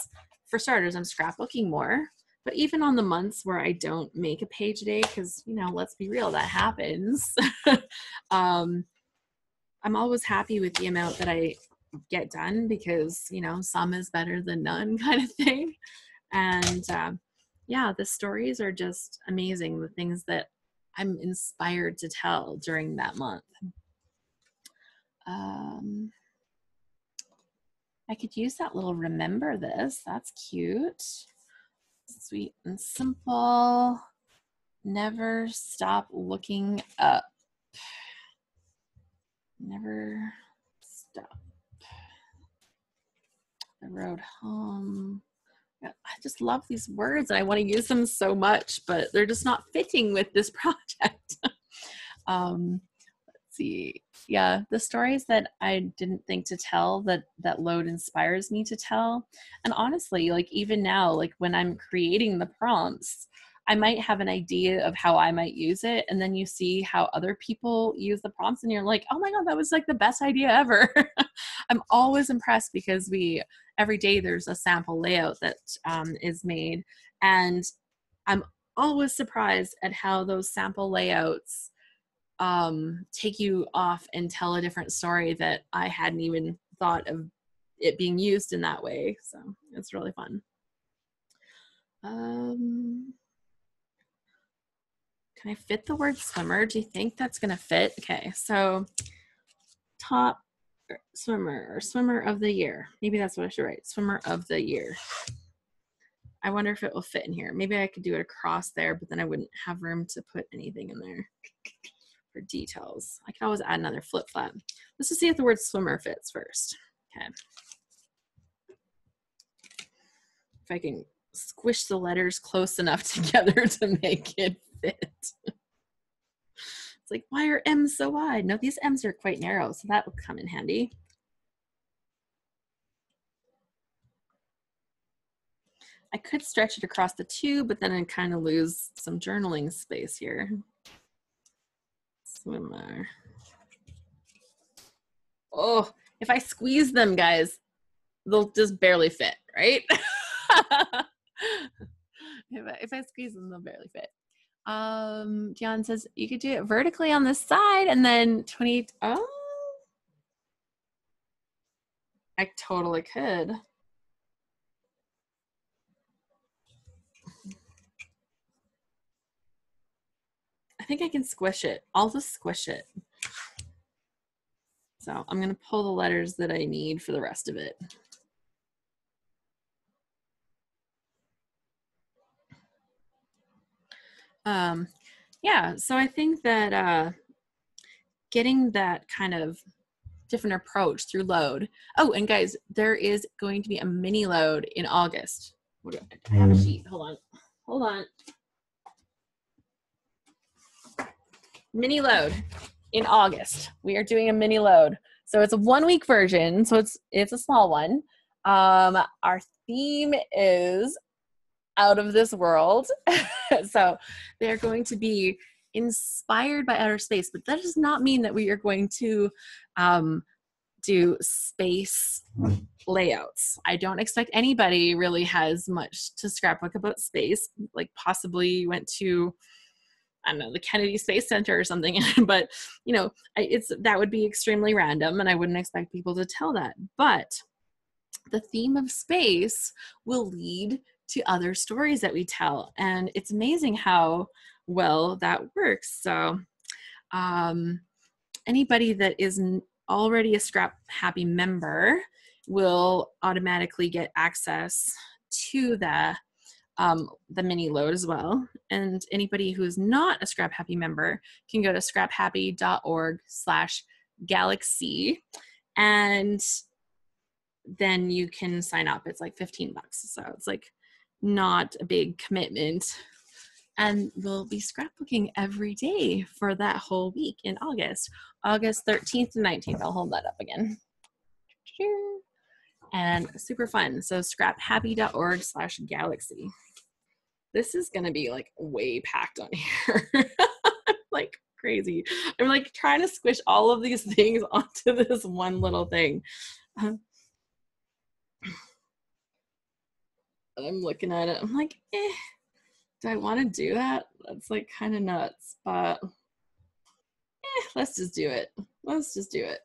for starters, I'm scrapbooking more. But even on the months where I don't make a page a day, because, you know, let's be real, that happens. I'm always happy with the amount that I get done because, you know, some is better than none kind of thing. And yeah, the stories are just amazing. The things that I'm inspired to tell during that month. I could use that little remember this. That's cute. Sweet and simple. Never stop looking up. Never stop. The road home. I just love these words and I want to use them so much, but they're just not fitting with this project. Let's see. Yeah, the stories that I didn't think to tell that load inspires me to tell. And honestly, like even now, like when I'm creating the prompts, I might have an idea of how I might use it. And then you see how other people use the prompts and you're like, oh my God, that was like the best idea ever. I'm always impressed because every day there's a sample layout that is made. And I'm always surprised at how those sample layouts take you off and tell a different story that I hadn't even thought of it being used in that way. So it's really fun. Can I fit the word swimmer? Do you think that's going to fit? Okay, so top swimmer or swimmer of the year. Maybe that's what I should write. Swimmer of the year. I wonder if it will fit in here. Maybe I could do it across there, but then I wouldn't have room to put anything in there for details. I could always add another flip flap. Let's just see if the word swimmer fits first. Okay. If I can squish the letters close enough together to make it fit. It's like, why are M's so wide? No, these M's are quite narrow, so that will come in handy. I could stretch it across the two, but then I'd kind of lose some journaling space here. Swimmer. Oh, if I squeeze them, guys, they'll just barely fit, right? If I squeeze them, they'll barely fit. Dion says you could do it vertically on this side and then 28. Oh, I totally could. I think I can squish it. I'll just squish it. So I'm going to pull the letters that I need for the rest of it. Yeah, so I think that getting that kind of different approach through load. Oh, and guys, there is going to be a mini load in August. I have a sheet. Hold on. Mini load in August. We are doing a mini load. So it's a 1-week version. So it's a small one. Our theme is out of this world. So they're going to be inspired by outer space, but that does not mean that we are going to do space layouts. I don't expect anybody really has much to scrapbook about space, like possibly went to, I don't know, the Kennedy Space Center or something, but you know, that would be extremely random and I wouldn't expect people to tell that. But the theme of space will lead to other stories that we tell. And it's amazing how well that works. So anybody that is already a ScrapHappy member will automatically get access to the mini load as well. And anybody who is not a ScrapHappy member can go to scraphappy.org/galaxy and then you can sign up. It's like $15. So it's like not a big commitment. And we'll be scrapbooking every day for that whole week in August 13th to 19th. I'll hold that up again. And super fun. So scraphappy.org/galaxy. This is going to be like way packed on here. Like crazy. I'm like trying to squish all of these things onto this one little thing. I'm looking at it. I'm like, do I want to do that? That's like kind of nuts, but let's just do it. Let's just do it.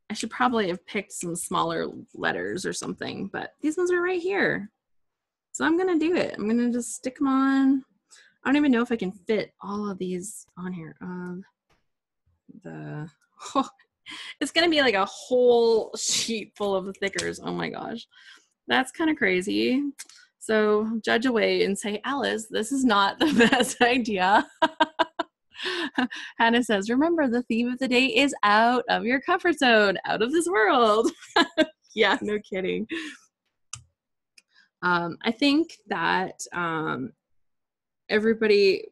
I should probably have picked some smaller letters or something, but these ones are right here. So I'm going to do it. I'm going to just stick them on. I don't even know if I can fit all of these on here. It's going to be like a whole sheet full of thickers. Oh my gosh. That's kind of crazy. So judge away and say, Alice, this is not the best idea. Hannah says, remember the theme of the day is out of your comfort zone, out of this world. Yeah, no kidding. I think that everybody,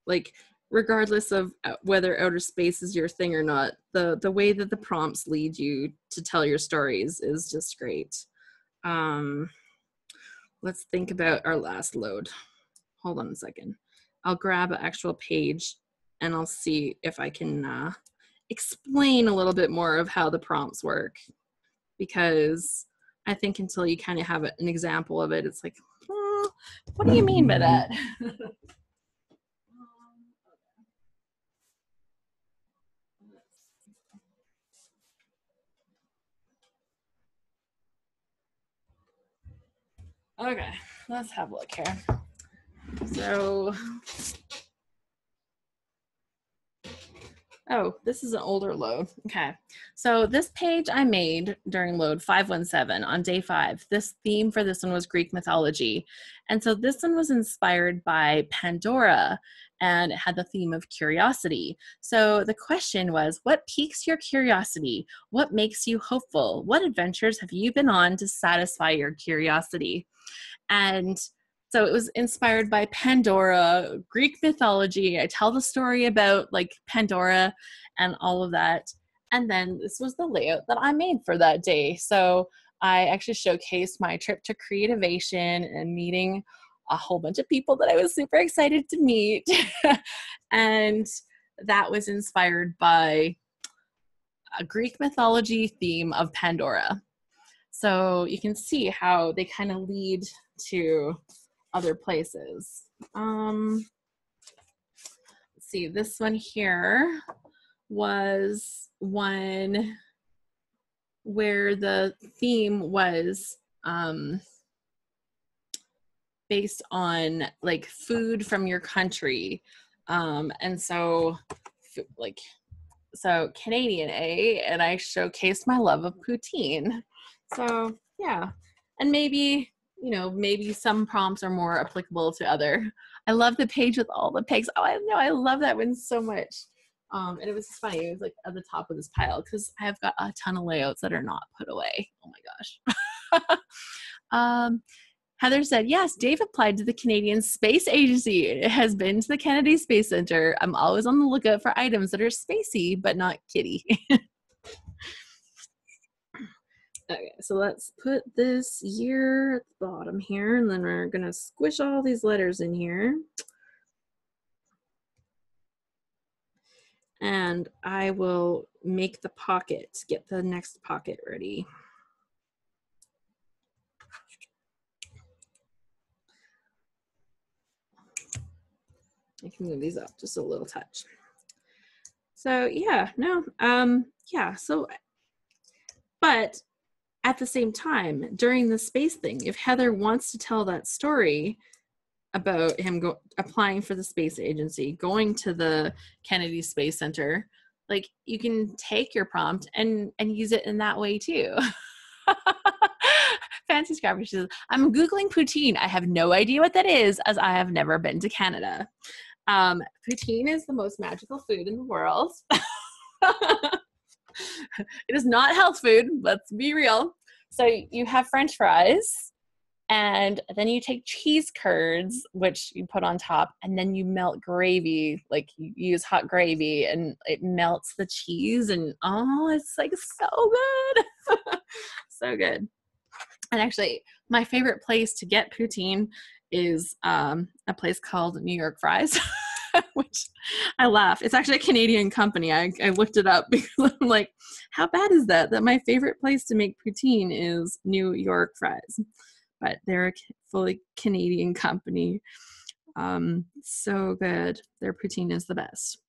like, regardless of whether outer space is your thing or not, the way that the prompts lead you to tell your stories is just great. Let's think about our last load. Hold on a second. I'll grab an actual page and I'll see if I can explain a little bit more of how the prompts work, because I think until you kind of have an example of it, it's like, oh, what do you mean by that? Okay, let's have a look here. So, oh, this is an older load. Okay, so this page I made during load 517 on day 5. This theme for this one was Greek mythology. And so this one was inspired by Pandora, and it had the theme of curiosity. So the question was, what piques your curiosity? What makes you hopeful? What adventures have you been on to satisfy your curiosity? And so it was inspired by Pandora, Greek mythology. I tell the story about like Pandora and all of that. And then this was the layout that I made for that day. So I actually showcased my trip to Creativation and meeting a whole bunch of people that I was super excited to meet. And that was inspired by a Greek mythology theme of Pandora. So you can see how they kind of lead to other places. Let's see, this one here was one where the theme was based on like food from your country. And so like, so Canadian, and I showcased my love of poutine. So yeah, and maybe, you know, maybe some prompts are more applicable to other I love the page with all the pics. Oh, I know. I love that one so much. And it was funny. It was like at the top of this pile because I have got a ton of layouts that are not put away. Oh my gosh. Heather said, yes, Dave applied to the Canadian Space Agency. It has been to the Kennedy Space Center. I'm always on the lookout for items that are spacey, but not kitty. Okay, so let's put this year at the bottom here, and then we're gonna squish all these letters in here. And I will make the pocket, get the next pocket ready. I can move these up just a little touch. So yeah, no, yeah, so, but at the same time, during the space thing, if Heather wants to tell that story about him applying for the space agency, going to the Kennedy Space Center, like you can take your prompt and use it in that way too. Fancy Scrapper, she says, I'm Googling poutine. I have no idea what that is as I have never been to Canada. Poutine is the most magical food in the world. It is not health food, let's be real. So you have French fries, and then you take cheese curds, which you put on top, and then you melt gravy, like you use hot gravy, and it melts the cheese, and oh, it's like so good. So good. And actually, my favorite place to get poutine is a place called New York Fries. Which I laugh. It's actually a Canadian company. I looked it up because I'm like, how bad is that? That my favorite place to make poutine is New York Fries. But they're a fully Canadian company. So good. Their poutine is the best.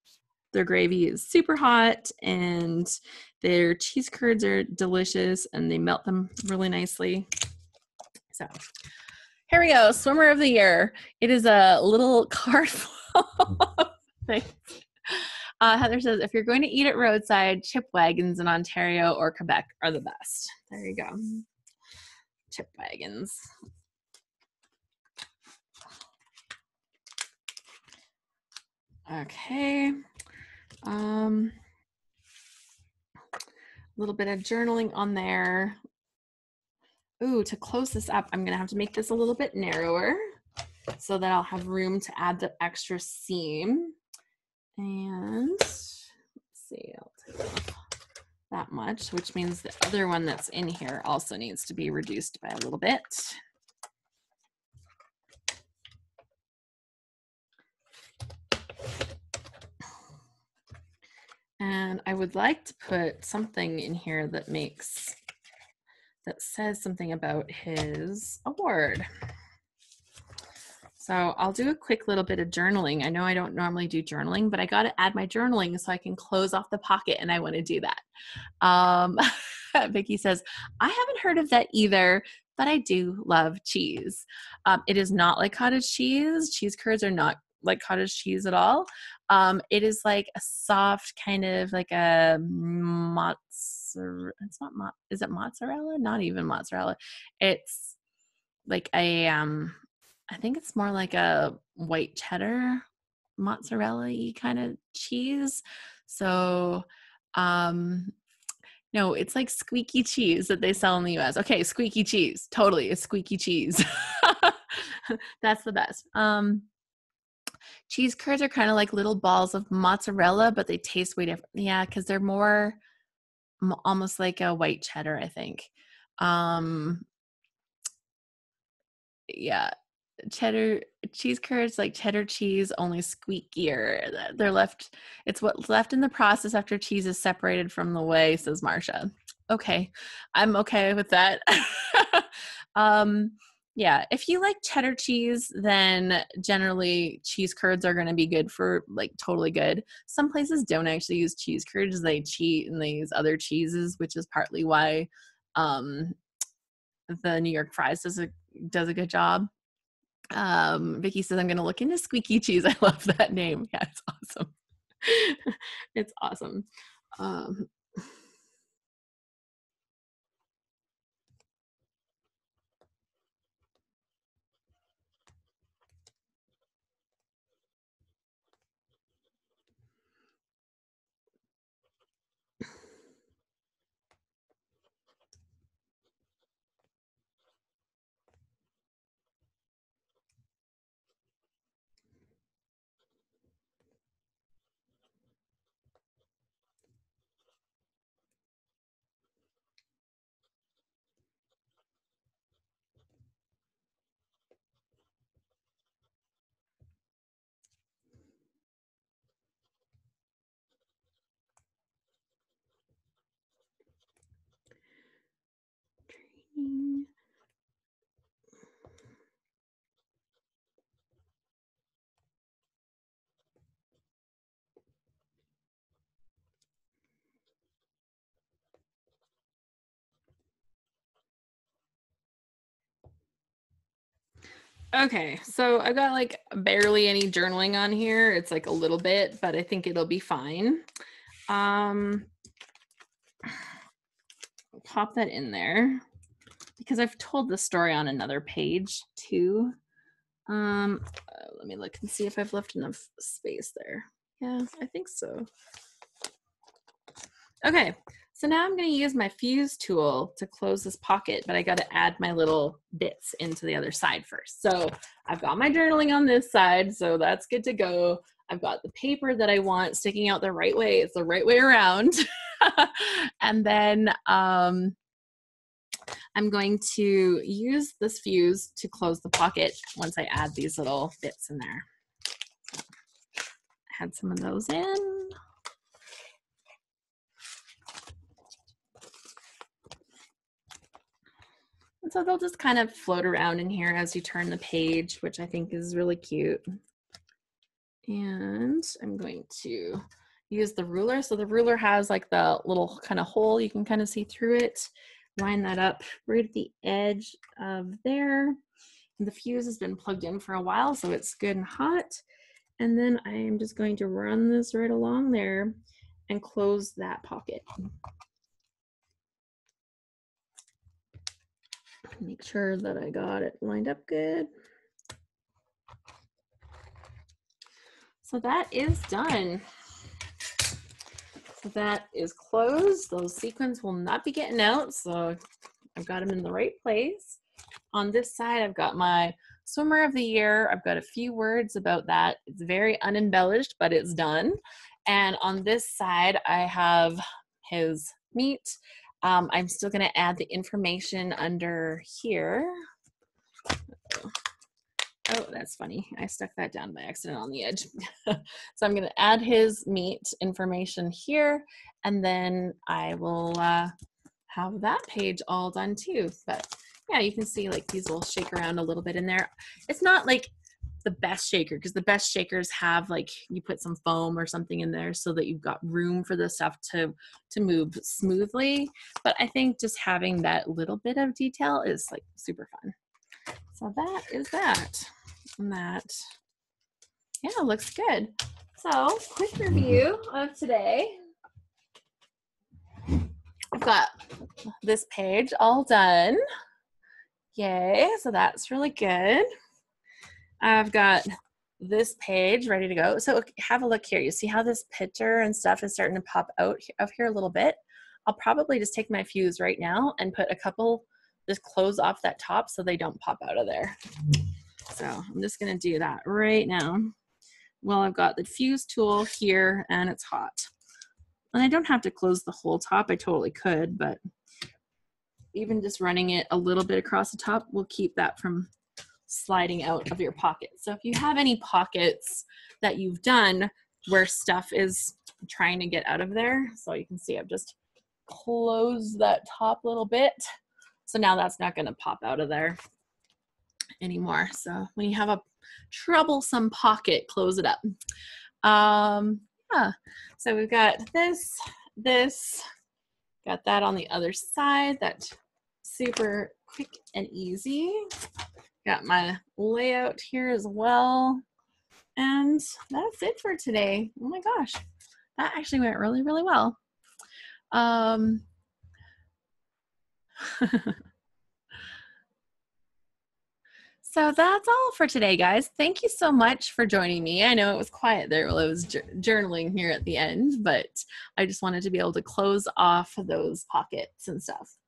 Their gravy is super hot and their cheese curds are delicious and they melt them really nicely. So here we go. Swimmer of the year. It is a little card full of things. Heather says, if you're going to eat at roadside, chip wagons in Ontario or Quebec are the best. There you go. Chip wagons. Okay. A little bit of journaling on there. Ooh, to close this up, I'm gonna have to make this a little bit narrower so that I'll have room to add the extra seam. And let's see, I'll take off that much, which means the other one that's in here also needs to be reduced by a little bit. And I would like to put something in here that says something about his award. So I'll do a quick little bit of journaling. I know I don't normally do journaling, but I got to add my journaling so I can close off the pocket, and I want to do that. Vicky says, I haven't heard of that either, but I do love cheese. It is not like cottage cheese. Cheese curds are not like cottage cheese at all. It is like a soft kind of like a mozzarella. It's not is it mozzarella? Not even mozzarella. It's like a I think it's more like a white cheddar mozzarella-y kind of cheese. So no, it's like squeaky cheese that they sell in the US. Okay, squeaky cheese. Totally, it's squeaky cheese. That's the best. Cheese curds are kind of like little balls of mozzarella, but they taste way different. Yeah, because they're more almost like a white cheddar, I think. Yeah, cheddar cheese curds, like cheddar cheese, only squeakier. It's what's left in the process after cheese is separated from the whey, says Marcia. Okay, I'm okay with that. Yeah, if you like cheddar cheese, then generally cheese curds are going to be good for like totally good. Some places don't actually use cheese curds, they cheat and they use other cheeses, which is partly why the New York Fries does a good job. Vicky says, I'm going to look into squeaky cheese. I love that name. Yeah, it's awesome. It's awesome. Okay, so I've got like barely any journaling on here. It's like a little bit, but I think it'll be fine. I'll pop that in there because I've told the story on another page too. Let me look and see if I've left enough space there. Yeah, I think so. Okay, so now I'm going to use my fuse tool to close this pocket, but I got to add my little bits into the other side first. So I've got my journaling on this side, so that's good to go. I've got the paper that I want sticking out the right way. It's the right way around. And then I'm going to use this fuse to close the pocket once I add these little bits in there. Add some of those in. And so they'll just kind of float around in here as you turn the page, which I think is really cute. And I'm going to use the ruler. So the ruler has like the little kind of hole, you can kind of see through it. Line that up right at the edge of there. And the fuse has been plugged in for a while, so it's good and hot. And then I'm just going to run this right along there and close that pocket. Make sure that I got it lined up good. So that is done. So that is closed. Those sequins will not be getting out, so I've got them in the right place. On this side, I've got my swimmer of the year. I've got a few words about that. It's very unembellished, but it's done. And on this side, I have his meat. I'm still going to add the information under here. Oh, that's funny. I stuck that down by accident on the edge. So I'm going to add his meat information here, and then I will have that page all done too. But yeah, you can see like these will shake around a little bit in there. It's not like the best shaker, because the best shakers have like you put some foam or something in there so that you've got room for the stuff to move smoothly. But I think just having that little bit of detail is like super fun. So that is that. And that, yeah, looks good. So quick review of today. I've got this page all done. Yay, so that's really good. I've got this page ready to go. So have a look here. You see how this picture and stuff is starting to pop out of here a little bit? I'll probably just take my fuse right now and put a couple, just close off that top so they don't pop out of there. So I'm just gonna do that right now. Well, I've got the fuse tool here and it's hot. And I don't have to close the whole top. I totally could, but even just running it a little bit across the top will keep that from sliding out of your pocket. So if you have any pockets that you've done where stuff is trying to get out of there, so you can see I've just closed that top little bit. So now that's not gonna pop out of there anymore. So when you have a troublesome pocket, close it up. Yeah, so we've got this, got that on the other side. That's super quick and easy. Got my layout here as well. And that's it for today. Oh my gosh, that actually went really, really well. So that's all for today, guys. Thank you so much for joining me. I know it was quiet there while I was journaling here at the end, but I just wanted to be able to close off those pockets and stuff.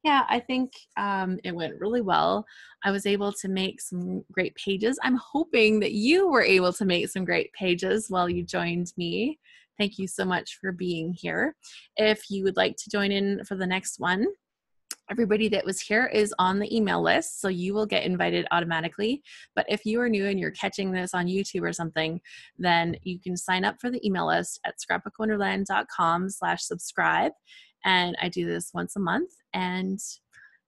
Yeah, I think it went really well. I was able to make some great pages. I'm hoping that you were able to make some great pages while you joined me. Thank you so much for being here. If you would like to join in for the next one, everybody that was here is on the email list, so you will get invited automatically. But if you are new and you're catching this on YouTube or something, then you can sign up for the email list at scrapbookwonderland.com/subscribe. And I do this once a month. And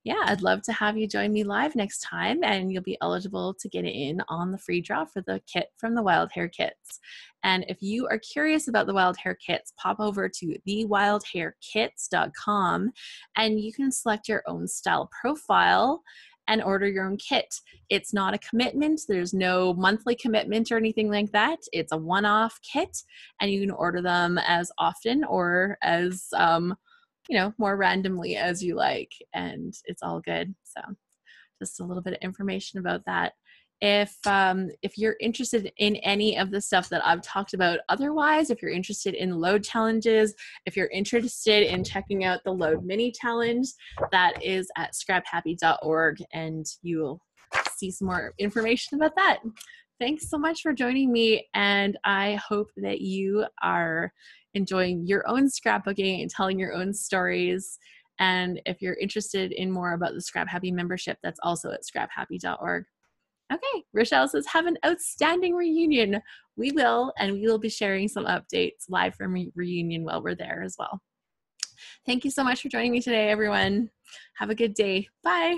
yeah, I'd love to have you join me live next time, and you'll be eligible to get in on the free draw for the kit from the Wild Hair Kits. And if you are curious about the Wild Hair Kits, pop over to thewildhairkits.com and you can select your own style profile and order your own kit. It's not a commitment. There's no monthly commitment or anything like that. It's a one-off kit, and you can order them as often or as, more randomly as you like, and it's all good. So just a little bit of information about that. If you're interested in any of the stuff that I've talked about otherwise, if you're interested in load challenges, if you're interested in checking out the load mini challenge, that is at scraphappy.org, and you will see some more information about that. Thanks so much for joining me, and I hope that you are enjoying your own scrapbooking and telling your own stories. And if you're interested in more about the ScrapHappy membership, that's also at scraphappy.org. Okay, Rochelle says, have an outstanding reunion. We will, and we will be sharing some updates live from reunion while we're there as well. Thank you so much for joining me today, everyone. Have a good day. Bye.